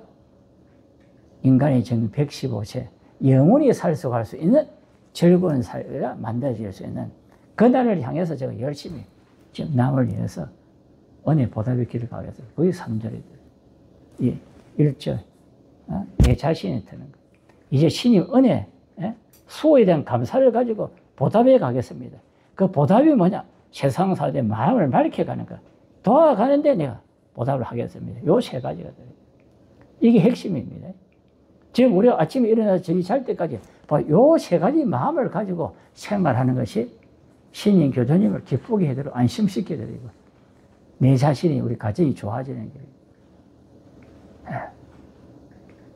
인간의 정의 115세 영원히 살수갈 수 있는 즐거운 사회가 만들어질 수 있는 그날을 향해서 제가 열심히 지금 남을 위해서 은혜 보답의 길을 가겠습니다. 그게 3절이다. 이 1절 내 자신이 드는 것. 이제 신이 은혜 수호에 대한 감사를 가지고 보답해 가겠습니다. 그 보답이 뭐냐? 세상 사회의 마음을 밝혀가는 것. 도와가는데 내가 보답을 하겠습니다. 요 세 가지가 돼요. 이게 핵심입니다. 지금 우리가 아침에 일어나서 저녁 잘 때까지 요 세 가지 마음을 가지고 생활하는 것이 신인 교주님을 기쁘게 해드리고 안심시켜드리고 내 자신이 우리 가정이 좋아지는 거예요.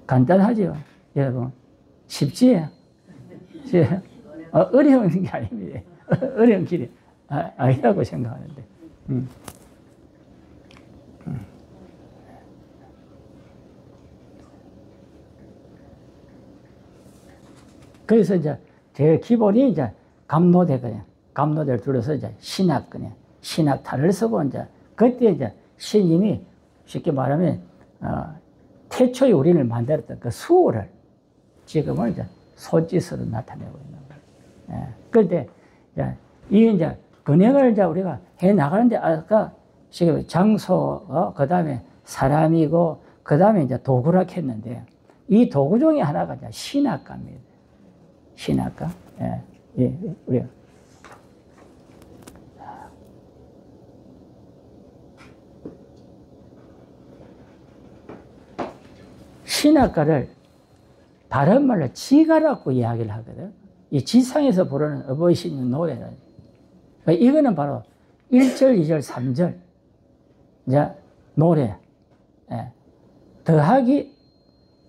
간단하죠, 여러분. 쉽지? 어려운 게 아닙니다. 어려운 길이 아니라고 생각하는데. 그래서 이제 제일 기본이 이제 감로대거든요. 감로대를 둘러서 이제 신학거든요. 신학탈을 쓰고 이제 그때 이제 신님이 쉽게 말하면 태초에 우리를 만들었던 그 수호를 지금은 이제 손짓으로 나타내고 있는 거예요. 예. 그런데 이 이제 근행을 이제 우리가 해 나가는데 아까 지금 장소, 그 다음에 사람이고 그 다음에 이제 도구라 했는데 이 도구 중에 하나가 이제 신학가입니다. 신학가. 예. 예. 우리가 신학가를 다른 말로 지가라고 이야기를 하거든. 이 지상에서 부르는 어버이신 노래는. 그러니까 이거는 바로 1절, 2절, 3절. 이제 노래. 예. 더하기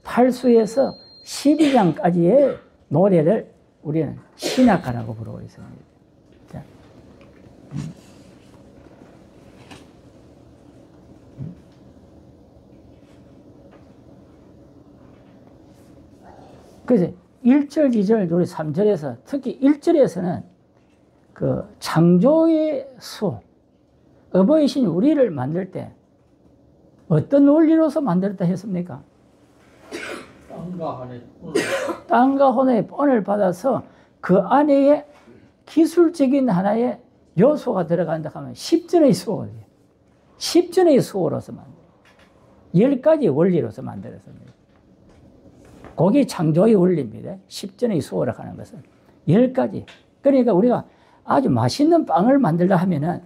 8수에서 12장까지의 노래를 우리는 신학가라고 부르고 있습니다. 자. 그래서 1절, 2절, 우리 3절에서 특히 1절에서는 그 창조의 수, 어버이신 우리를 만들 때 어떤 원리로서 만들었다 했습니까? 땅과 혼의 본을 받아서 그 안에 기술적인 하나의 요소가 들어간다 하면 10전의 수호예요. 10전의 수호로서 만들어요. 10가지 원리로서 만들었습니다. 그게 창조의 원리입니다. 10전의 수호라고 하는 것은 10가지. 그러니까 우리가 아주 맛있는 빵을 만들려 하면은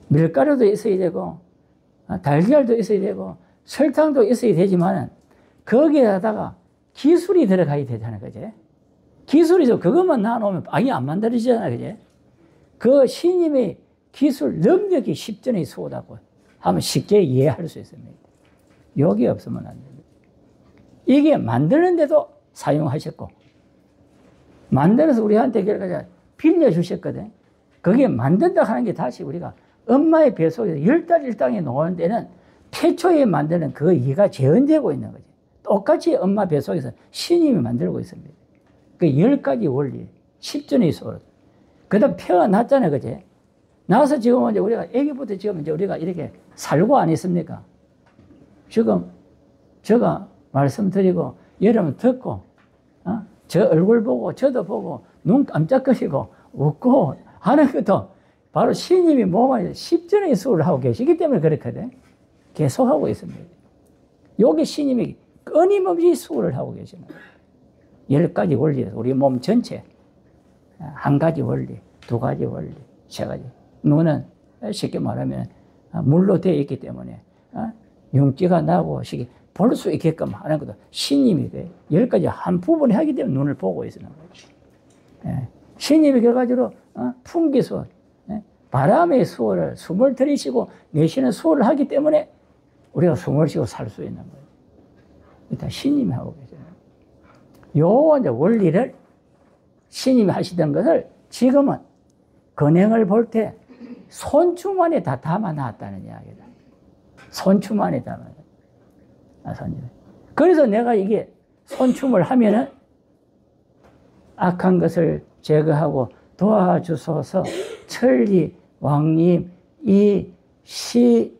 밀가루도 있어야 되고 달걀도 있어야 되고 설탕도 있어야 되지만 거기에다가 기술이 들어가야 되잖아요. 그제? 기술이죠. 그것만 놔놓으면 빵이 안 만들어지잖아요. 그제? 그 신님의 기술 능력이 10전의 수호라고 하면 쉽게 이해할 수 있습니다. 여기 없으면 안 됩니다. 이게 만드는데도 사용하셨고 만들어서 우리한테 결과자 빌려주셨거든. 그게 만든다 하는 게 다시 우리가 엄마의 뱃속에서 10달 1당에 놓은 데는 태초에 만드는 그 이가 재현되고 있는 거지. 똑같이 엄마 뱃속에서 신님이 만들고 있습니다. 그 10가지 원리, 10전의 수호. 그 다음 태어났잖아요. 그지? 나서 지금 이제 우리가 애기부터 지금 이제 우리가 이렇게 살고 안 있습니까? 지금 제가 말씀드리고 여러분 듣고 저 얼굴 보고 저도 보고 눈 깜짝거리고 웃고 하는 것도 바로 신님이 몸에 10전의 수호를 하고 계시기 때문에 그렇거든. 계속하고 있습니다. 여기 신님이 끊임없이 수호를 하고 계십니다. 10가지 원리에서 우리 몸 전체 한 가지 원리, 두 가지 원리, 세 가지. 눈은 쉽게 말하면 물로 되어 있기 때문에 윤기가 나고 볼 수 있게끔 하는 것도 신님이 10가지 한 부분에 하기 때문에 눈을 보고 있는 거죠. 신님이 결과적으로 풍기수호, 바람의 수호를 숨을 들이쉬고 내쉬는 수호를 하기 때문에 우리가 숨을 쉬고 살 수 있는 거예요. 일단 신님이 하고 계세요. 요 이제 원리를 신님이 하시던 것을 지금은 근행을 볼 때 손주만에 다 담아놨다는 이야기다. 손주만에 담아놨다. 그래서 내가 이게 손춤을 하면은 악한 것을 제거하고 도와주소서 천리 왕님 이시여.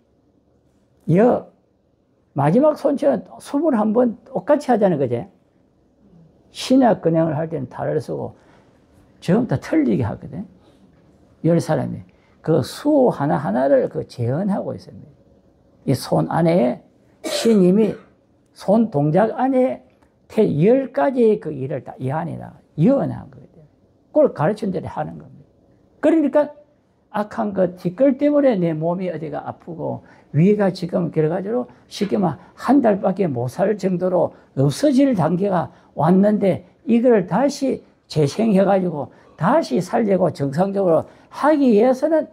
마지막 손춤은 21번 똑같이 하자는 거지. 신약 근행을 할 때는 달을 쓰고 전부 다 틀리게 하거든. 10사람이. 그 수 하나하나를 그 재현하고 있습니다. 이 손 안에 신임이 손 동작 안에 10가지의 그 일을 다 이 안에다 이어나간 거거든요. 그걸 가르친 대로 하는 겁니다. 그러니까 악한 그 뒷걸 때문에 내 몸이 어디가 아프고 위가 지금 결과적으로 쉽게 말 한 달밖에 못 살 정도로 없어질 단계가 왔는데 이걸 다시 재생해가지고 다시 살려고 정상적으로 하기 위해서는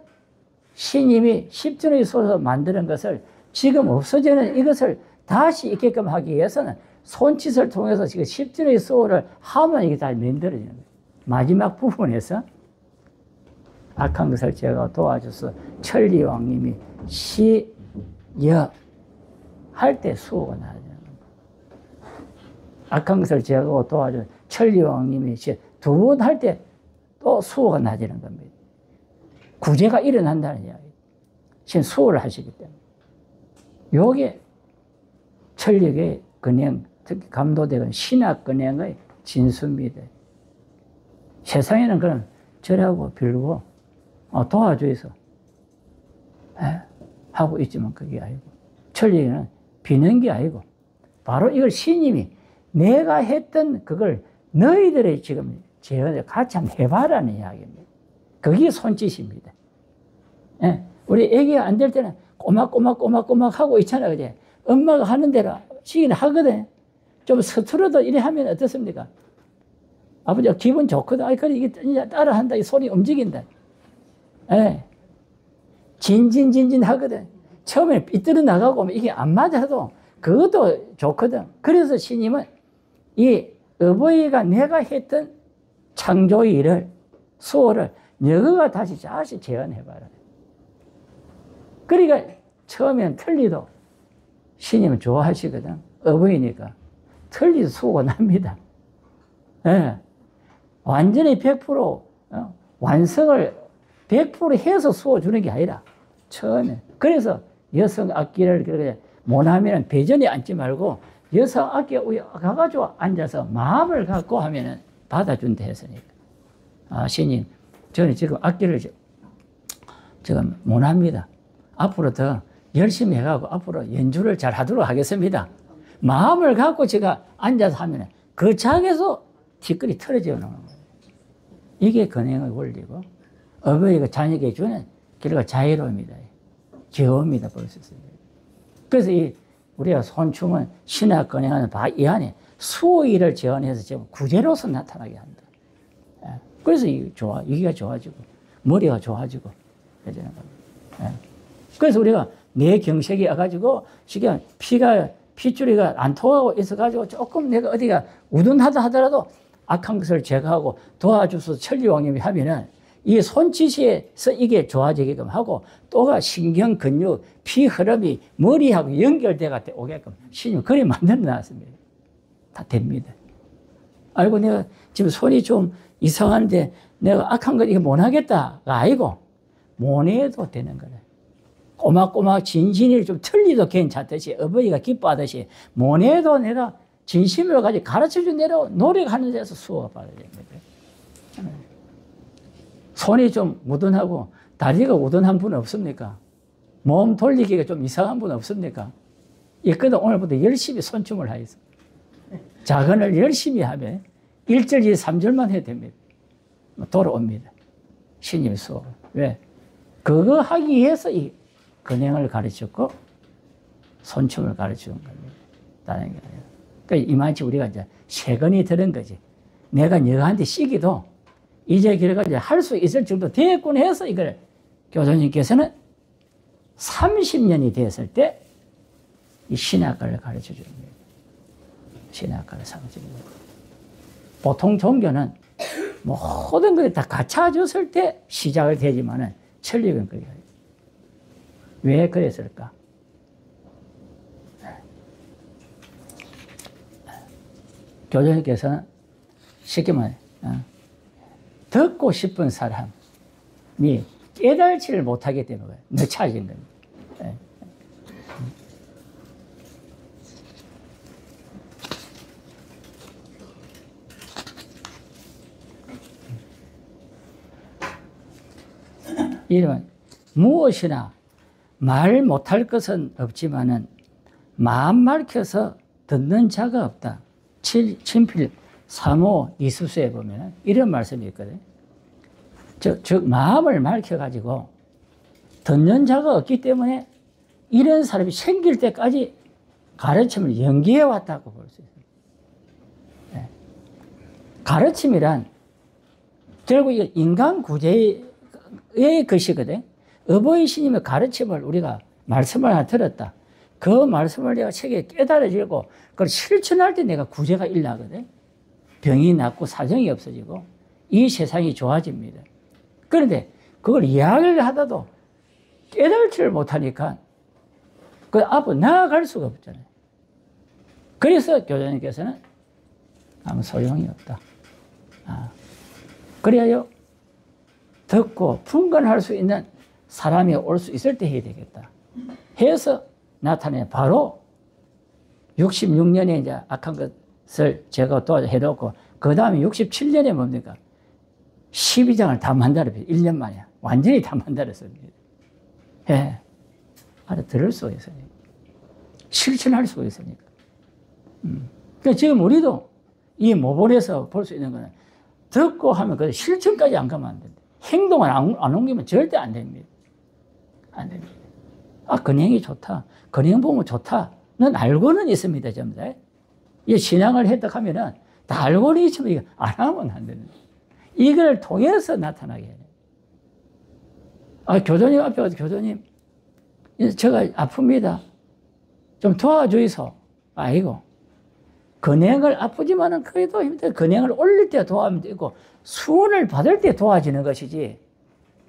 신임이 십전의 소서 만드는 것을 지금 없어지는 이것을 다시 있게끔 하기 위해서는 손짓을 통해서 지금 십전의 소를 하면 이게 다 만들어지는 거예요. 마지막 부분에서 악한 것을 제가 도와줘서 천리왕님이 시여 할 때 수호가 나야 되는 겁니다. 악한 것을 제가 도와줘 천리왕님이 두 번 할 때 또 수호가 나지는 겁니다. 구제가 일어난다는 이야기. 지금 수호를 하시기 때문에. 요게 천력의 근행, 특히 감도되건 신학 근행의 진수입니다. 세상에는 그런 절하고 빌고 도와줘서 하고 있지만 그게 아니고 천력에는 비는 게 아니고 바로 이걸 신님이 내가 했던 그걸 너희들의 지금 재현을 같이 한번 해봐라는 이야기입니다. 그게 손짓입니다. 예, 우리 애기가 안 될 때는 꼬막 하고 있잖아요. 그제? 엄마가 하는 대로 시기는 하거든. 좀 서투러도 이래 하면 어떻습니까? 아버지가 기분 좋거든. 아이, 그래, 이게 따라 한다. 이 손이 움직인다. 예. 진진 하거든. 처음에 삐뚤어 나가고 이게 안 맞아도 그것도 좋거든. 그래서 신임은 이 어버이가 내가 했던 창조의 일을, 수호를 너가 다시 재현해봐라. 그러니까 처음엔 틀리도 신임은 좋아하시거든. 어버이니까. 틀리도 수호가 납니다. 예. 완전히 100% 완성을 100% 해서 수호 주는 게 아니라 처음에. 그래서 여성 악기를 그렇게 못하면 배전에 앉지 말고 여성 악기 가가지고 앉아서 마음을 갖고 하면은 받아준다 했으니까. 아, 신임, 저는 지금 악기를 지금 못합니다. 앞으로 더 열심히 해가고 앞으로 연주를 잘 하도록 하겠습니다. 마음을 갖고 제가 앉아서 하면은 그 장에서 뒷걸이 틀어져 나오는 거예요. 이게 근행의 원리고 어버이가 자녀에게 주는 결과 자유로움이다. 기호입니다. 볼 수 있습니다. 그래서 우리가 손춤은 신학 근행하는 이 안에 수호일을 재현해서 지금 구제로서 나타나게 한다. 그래서 이기가 좋아지고 머리가 좋아지고 해주는 겁니다. 그래서 우리가 내 경색이 와가지고 지금 핏줄이가 안 통하고 있어가지고 조금 내가 어디가 우둔하다 하더라도 악한 것을 제거하고 도와줘서 천리왕님이 하면은 이 손짓에서 이게 좋아지게끔 하고 또가 신경, 근육, 피 흐름이 머리하고 연결돼가 오게끔 신님 그래 만들어 놨습니다. 다 됩니다. 알고 내가 지금 손이 좀 이상한데 내가 악한 거 이거 못하겠다가 아니고 못해도 되는 거래. 꼬막 진진이 좀 틀리도 괜찮듯이 어버이가 기뻐하듯이 못해도 내가 진심을 가지고 가르쳐준 대로 노력하는 데서 수호가 받아야 됩니다. 손이 좀 무던하고 다리가 우둔한 분 없습니까? 몸 돌리기가 좀 이상한 분 없습니까? 있거든. 오늘부터 열심히 손춤을 하겠어. 자근을 열심히 하면 1절, 2절, 3절만 해도 됩니다. 돌아옵니다. 신임의 수호. 왜? 그거 하기 위해서 이 근행을 가르쳤고 손춤을 가르치는 겁니다. 다른 게 아니라. 그러니까 이만치 우리가 이제 세건이 들은 거지. 내가 너한테 시기도 이제 결과까지 할 수 있을 정도 됐군 해서 이걸 교수님께서는 30년이 됐을 때 이 신학과를 가르쳐 주는 거예요. 신학과를 가르쳐 주는 거예요. 보통 종교는 모든 것이 다 갖춰졌을 때 시작을 되지만은 천리경 그래요. 왜 그랬을까? 교수님께서는 쉽게 말해, 듣고 싶은 사람이 깨달지를 못하기 때문에 늦춰진 겁니다. 예. 이러면 무엇이나 말 못할 것은 없지만은 마음 막혀서 듣는 자가 없다. 친필 3호 이수수에 보면 이런 말씀이 있거든요. 즉 마음을 막혀가지고 듣는 자가 없기 때문에 이런 사람이 생길 때까지 가르침을 연기해 왔다고 볼 수 있어요. 네. 가르침이란 결국 인간 구제의 것이거든. 어버이 스님의 가르침을 우리가 말씀을 하나 들었다. 그 말씀을 내가 책에 깨달아지고 그걸 실천할 때 내가 구제가 일어나거든. 병이 낫고 사정이 없어지고 이 세상이 좋아집니다. 그런데 그걸 이야기를 하다도 깨달지를 못하니까 그 앞으로 나아갈 수가 없잖아요. 그래서 교장님께서는 아무 소용이 없다. 그래야 듣고 분간할 수 있는 사람이 올 수 있을 때 해야 되겠다. 해서 나타내 바로 66년에 이제 악한 것을 제가 또 해놓고 그 다음에 67년에 뭡니까? 12장을 다 만들었어요. 1년 만에. 완전히 다 만들었습니다. 예. 알아들을 수가 있으니까. 실천할 수가 있으니까. 그러니까 지금 우리도 이 모본에서 볼 수 있는 거는 듣고 하면 그 실천까지 안 가면 안 된다. 행동을 안 옮기면 절대 안 됩니다. 안 됩니다. 근행이 좋다. 근행 보면 좋다는 알고는 있습니다. 전부 다. 이 신앙을 획득하면은 다 알고는 있지만 이거 안 하면 안 되는 거예요. 이걸 통해서 나타나게 해요. 교수님 앞에 가서 교수님, 제가 아픕니다. 좀 도와주이소. 아이고. 근행을 아프지만은 그래도 힘들어. 근행을 올릴 때 도와주면 되고, 수원을 받을 때 도와지는 것이지,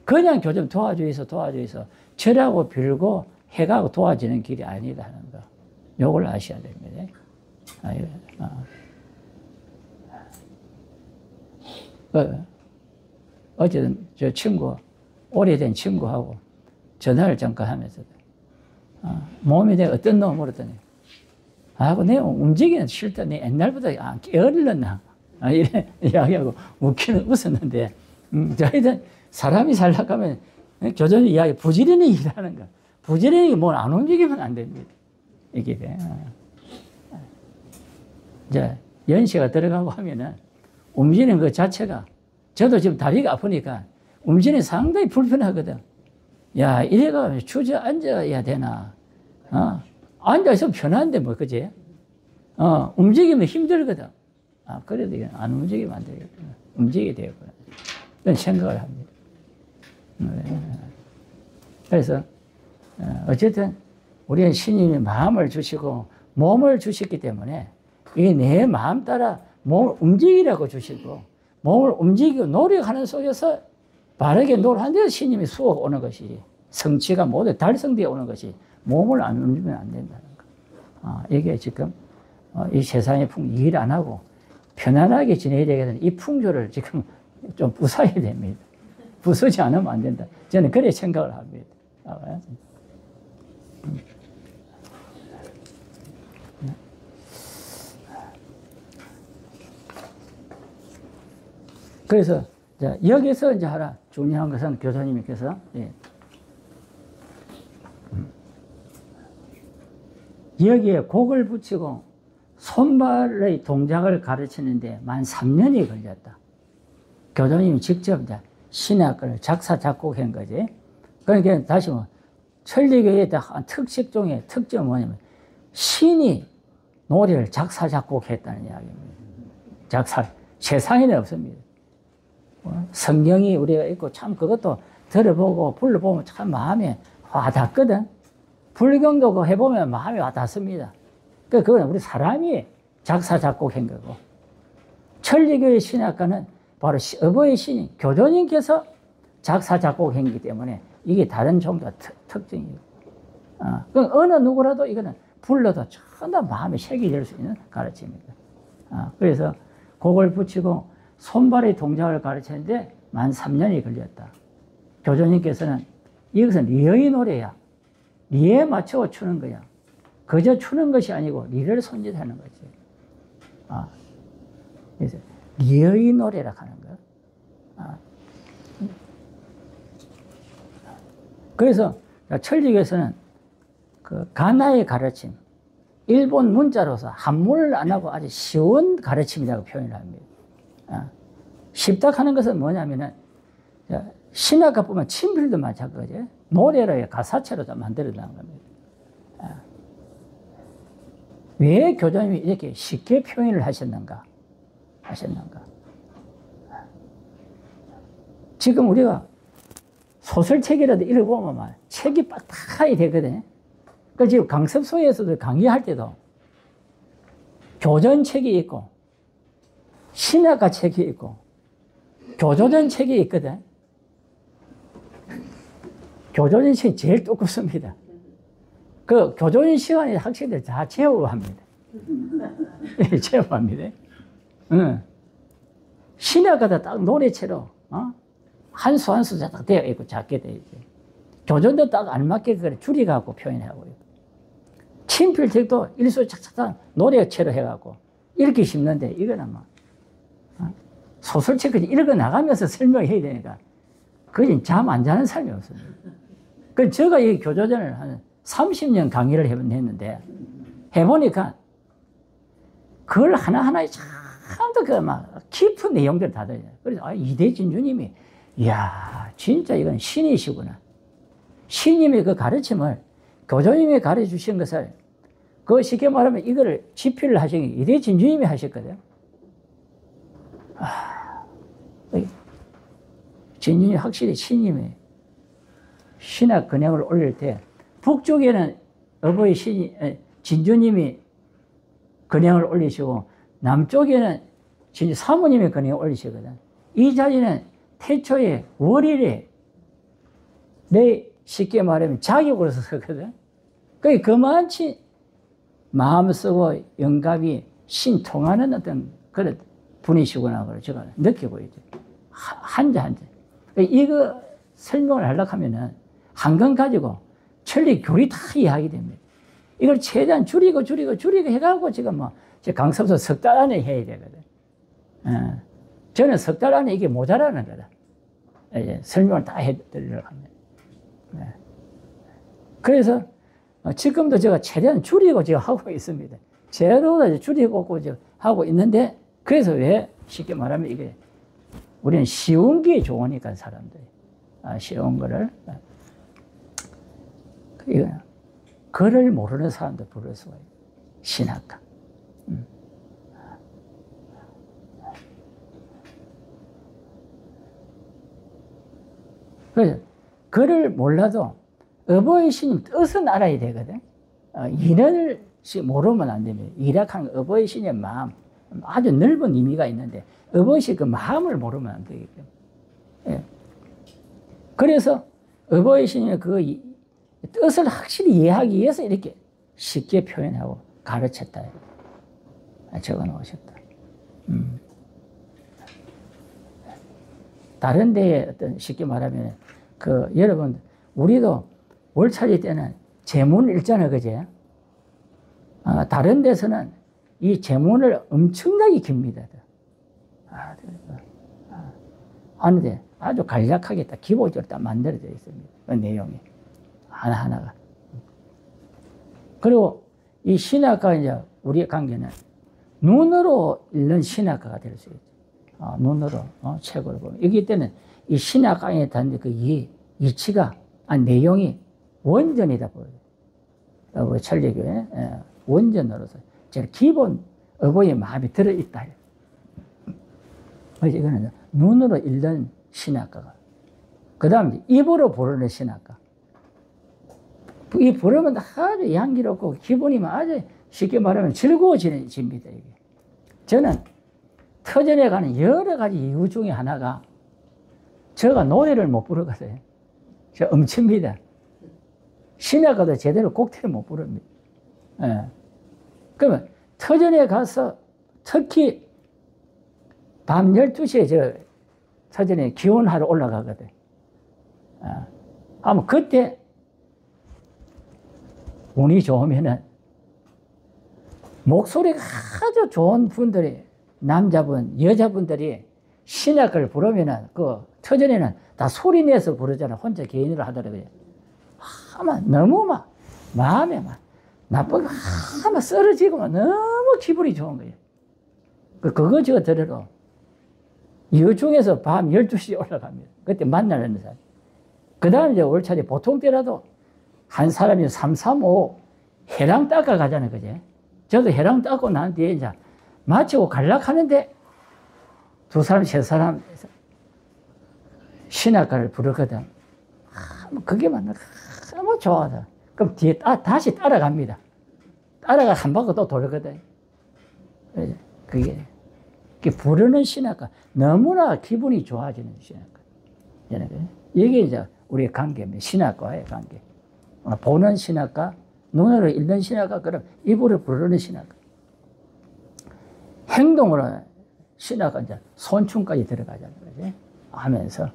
그냥 교수님 도와주이소. 절하고 빌고 해가고 도와지는 길이 아니다 하는 거. 요걸 아셔야 됩니다. 어쨌든 저 친구, 오래된 친구하고 전화를 잠깐 하면서 몸이 내가 어떤 놈 물었더니 내가 움직이는 싫다. 내 옛날보다 게을렀나 이래 이야기하고 웃었는데 저희들 사람이 살려고 하면 교전의 이야기 부지런히 일하는 거. 부지런히 뭘 안 움직이면 안 됩니다. 이게 이제 연세가 들어가고 하면은 움직이는 것 자체가 저도 지금 다리가 아프니까 움직이는 상당히 불편하거든. 야, 이래가 주저앉아야 되나? 앉아있으면 편한데 뭐, 그지? 움직이면 힘들거든. 그래도 안 움직이면 안 되겠구나. 움직이게 되겠구나. 그런 생각을 합니다. 그래서, 어쨌든, 우리는 신님이 마음을 주시고 몸을 주셨기 때문에 이게 내 마음 따라 몸을 움직이라고 주시고 몸을 움직이고 노력하는 속에서 바르게 노력하는 데 신님이 수호가 오는 것이 성취가 모두 달성되어 오는 것이 몸을 안 움직이면 안 된다는 거. 이게 지금 이 세상의 일 안 하고 편안하게 지내야 되겠다는 이 풍조를 지금 좀 부숴야 됩니다. 부수지 않으면 안 된다. 저는 그렇게 생각을 합니다. 그래서 여기서 이제 하나 중요한 것은 교수님께서 여기에 곡을 붙이고 손발의 동작을 가르치는데 만 3년이 걸렸다. 교수님이 직접 이제 신학을 작사 작곡한 거지. 그러니까 다시 천리교의 특색 중에 특징은 뭐냐면 신이 노래를 작사 작곡했다는 이야기입니다. 세상에는 없습니다. 성경이 우리가 있고 참 그것도 들어보고 불러보면 참 마음에 와닿거든. 불경도 그거 해보면 마음에 와닿습니다. 그건 우리 사람이 작사 작곡한 거고, 천리교의 신학가는 바로 어버이 신이 교조님께서 작사, 작곡 행위이기 때문에 이게 다른 종교의 특징이에요. 그럼 어느 누구라도 이거는 불러도 전부 마음에 색이 될 수 있는 가르침입니다. 그래서 곡을 붙이고 손발의 동작을 가르치는데 만 3년이 걸렸다. 교주님께서는 이것은 리의 노래야. 리에 맞춰 추는 거야. 그저 추는 것이 아니고 리를 손짓하는 거지. 그래서 리의 노래라 하는 거야. 그래서 천리교에서는 그 가나의 가르침, 일본 문자로서 한문을 안 하고 아주 쉬운 가르침이라고 표현을 합니다. 쉽다 하는 것은 뭐냐면은 신학가 보면 친필도 마찬가지예요. 노래로 가사체로 만들어내는 겁니다. 왜 교수님이 이렇게 쉽게 표현을 하셨는가? 지금 우리가 소설책이라도 읽어보면 책이 빡빡하게 되거든요. 그래서 지금 강습소에서도 강의할 때도 교전책이 있고 신학가 책이 있고 교조전 책이 있거든. 교조전 책이 제일 두껍습니다. 그 교조전 시간에 학생들 다 제어합니다. 제어합니다. 신학가도 딱 노래체로 한 수 한 수 딱 되어 있고 작게 되어 있죠. 교조도 딱 알맞게 그걸 줄여갖고 표현하고요. 친필책도 일수 착착 노래체로 해갖고 읽기 쉽는데 이거는 뭐 소설책까지 읽어 나가면서 설명해야 되니까 그건 잠 안 자는 삶이 없습니다. 그 제가 이 교조전을 한 30년 강의를 했는데 해보니까 그걸 하나하나에 참도 그 막 깊은 내용들 다 들어요. 그래서 이대진 주님이 이야 진짜 이건 신이시구나. 신님의 그 가르침을 교조님이 가르쳐 주신 것을 그 쉽게 말하면 이거를 집필을 하신 게 이대진 주님이 하셨거든요. 진주님 확실히 신님의 신학 근행을 올릴 때 북쪽에는 어버이 진주님이 근행을 올리시고 남쪽에는 진주 사모님의 근행을 올리시거든. 이 자리는 태초에 월일에 내 쉽게 말하면 자격으로서 서거든. 그만치 마음 쓰고 영감이 신통하는 어떤 그런 분이시구나 그걸 제가 느끼고 있죠. 한자 한자. 이거 설명을 하려고 하면은 한건 가지고 천리 교리 다 이해하게 됩니다. 이걸 최대한 줄이고 해가지고 지금 뭐 강습소 석 달 안에 해야 되거든. 저는 석 달 안에 이게 모자라는 거다. 설명을 다 해드리려고 합니다. 그래서 지금도 제가 최대한 줄이고 지금 하고 있습니다. 제로도 줄이고 하고 있는데 그래서 왜 쉽게 말하면 이게 우리는 쉬운 게 좋으니까 사람들이 쉬운 거를 이거 글을 모르는 사람도 부를 수가 있어요. 신학가. 그래서 글을 몰라도 어버이 신님 뜻은 알아야 되거든. 인을 모르면 안 됩니다. 일학한 어버이 신의 마음 아주 넓은 의미가 있는데 어버이 신 그 마음을 모르면 안 되기 때문에. 예. 그래서 어버이 신의 그 뜻을 확실히 이해하기 위해서 이렇게 쉽게 표현하고 가르쳤다. 적어 놓으셨다. 다른 데에 어떤 쉽게 말하면 여러분 우리도 월차리 때는 제문 읽잖아요, 그제? 다른 데서는 이 제문을 엄청나게 깁니다. 하는데 아주 간략하게 딱 기본적으로 딱 만들어져 있습니다. 그 내용이 하나하나가. 그리고 이 신학과 이제 우리의 관계는 눈으로 읽는 신학과가 될 수 있죠. 눈으로 책을 보면 여기 때는 이 신학과에 단 그 이치가 내용이 원전이다 보여요. 우리 천리교회 원전으로서 제일 기본 어버이의 마음이 들어있다. 그래서 이거는 눈으로 읽는 신학과가. 그 다음 입으로 부르는 신학과. 이 부르면 아주 향기롭고 기분이 아주 쉽게 말하면 즐거워집니다. 이게. 저는 터전에 가는 여러 가지 이유 중에 하나가 제가 노래를 못 부르거든요. 저 음치입니다. 신학가도 제대로 곡태를 못 부릅니다. 예. 그러면 터전에 가서 특히 밤 12시에 저 터전에 기원하러 올라가거든. 아마 그때 운이 좋으면은 목소리가 아주 좋은 분들이, 남자분, 여자분들이 신약을 부르면은 그 터전에는 다 소리 내서 부르잖아. 혼자 개인으로 하더라고요. 아마 너무 막 마음에 막 나쁘고 아마 쓰러지고 막 너무 기분이 좋은 거예요. 그거 제가 들으러 여중에서 밤 12시에 올라갑니다. 그때 만나는 사람. 그 다음에 이제 올 차례 보통 때라도 한 사람이 3, 3, 5 해랑 닦아 가잖아요. 그제? 저도 해랑 닦고 난 뒤에 이제 마치고 갈락하는데 두 사람, 세 사람 신학가를 부르거든. 그게 막 너무 좋아서. 그럼 뒤에 다시 따라갑니다. 따라가 한 바퀴 또 돌거든. 그게 부르는 신학가. 너무나 기분이 좋아지는 신학가. 이게 이제 우리의 관계입니다. 신학과의 관계. 보는 신학과, 눈으로 읽는 신학과, 그럼 입으로 부르는 신학과. 행동으로 신학과 이제 손춤까지 들어가잖아요. 그지? 하면서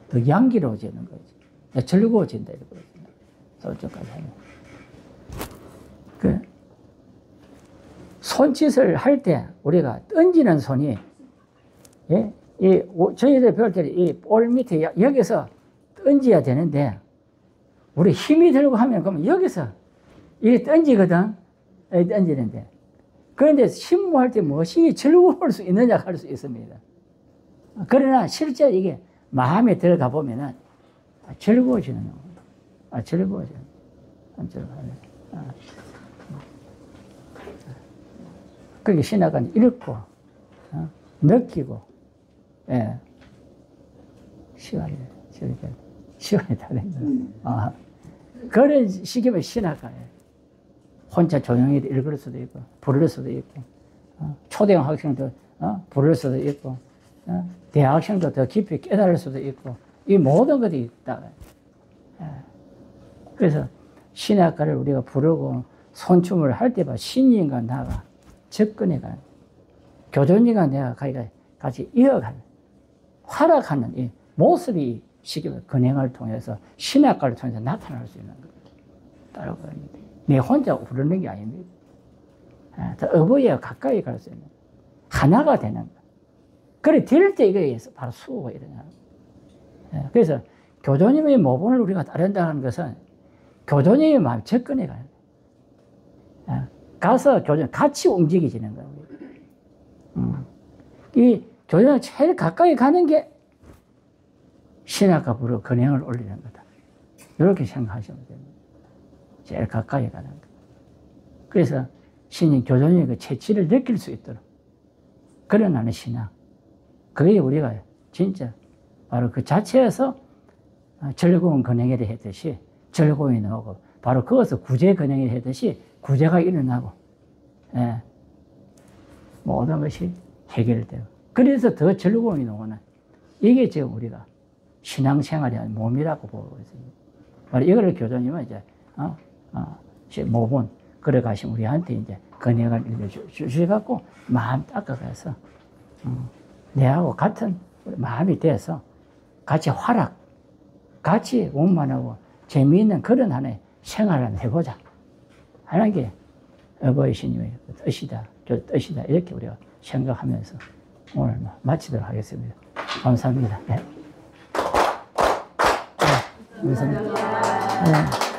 더 양기로워지는 거지. 즐거워진다. 이러고. 손춤까지 하면. 그, 손짓을 할 때 우리가 던지는 손이, 예? 저희들 배울 때 이 볼 밑에 여기서 던져야 되는데, 우리 힘이 들고 하면 그러면 여기서 이게 던지거든. 여기 던지는데. 그런데 심무할 때 무엇이 즐거울 수 있느냐 할 수 있습니다. 그러나 실제 이게 마음에 들어가 보면은 즐거워지는 겁니다. 즐거워져요. 그렇게 신학은 읽고, 느끼고, 예. 시간이 다 된다. 그런 시기면 신학가예요. 혼자 조용히 읽을 수도 있고, 부를 수도 있고, 초등학생도 부를 수도 있고, 대학생도 더 깊이 깨달을 수도 있고, 이 모든 것이 있다. 그래서 신학가를 우리가 부르고 손춤을 할 때 봐, 신인과 나가 접근해가는, 교존이가 내가 같이 이어가는, 활약하는 이 모습이 시기면 근행을 통해서 신학가를 통해서 나타날 수 있는 겁니다. 따라고 합니다. 내 혼자 부르는 게 아닙니다. 어버이와 가까이 갈 수 있는, 하나가 되는 것. 그래, 될 때 이게 바로 수호가 일어나는 거예요. 그래서 교조님의 모본을 우리가 따른다는 것은 교조님의 마음에 접근해 가는 거예요. 가서 교조님 같이 움직이지는 거예요. 이 교조님 제일 가까이 가는 게 신학가부로 근행을 올리는 거다. 이렇게 생각하시면 됩니다. 제일 가까이 가는 거. 그래서 신인 교조님의 그 채취를 느낄 수 있도록 그런 하는 신앙. 그게 우리가 진짜 바로 그 자체에서 즐거운 근행을 했듯이 즐거움이 나오고, 바로 그것을 구제 근행을 했듯이 구제가 일어나고, 예. 모든 것이 해결되고, 그래서 더 즐거움이 나오는, 이게 지금 우리가 신앙생활의 한 몸이라고 보고 있습니다. 바로 이거를 교조님은 이제 모본 걸어가신 우리한테 이제 근행을 일러주셔갖고 마음 닦아가서 내하고 같은 마음이 돼서 같이 활약, 같이 원만하고 재미있는 그런 하나의 생활을 해보자 하는 게 어버이 신님의 뜻이다, 이렇게 우리가 생각하면서 오늘 마치도록 하겠습니다. 감사합니다. 네. 감사합니다. 네.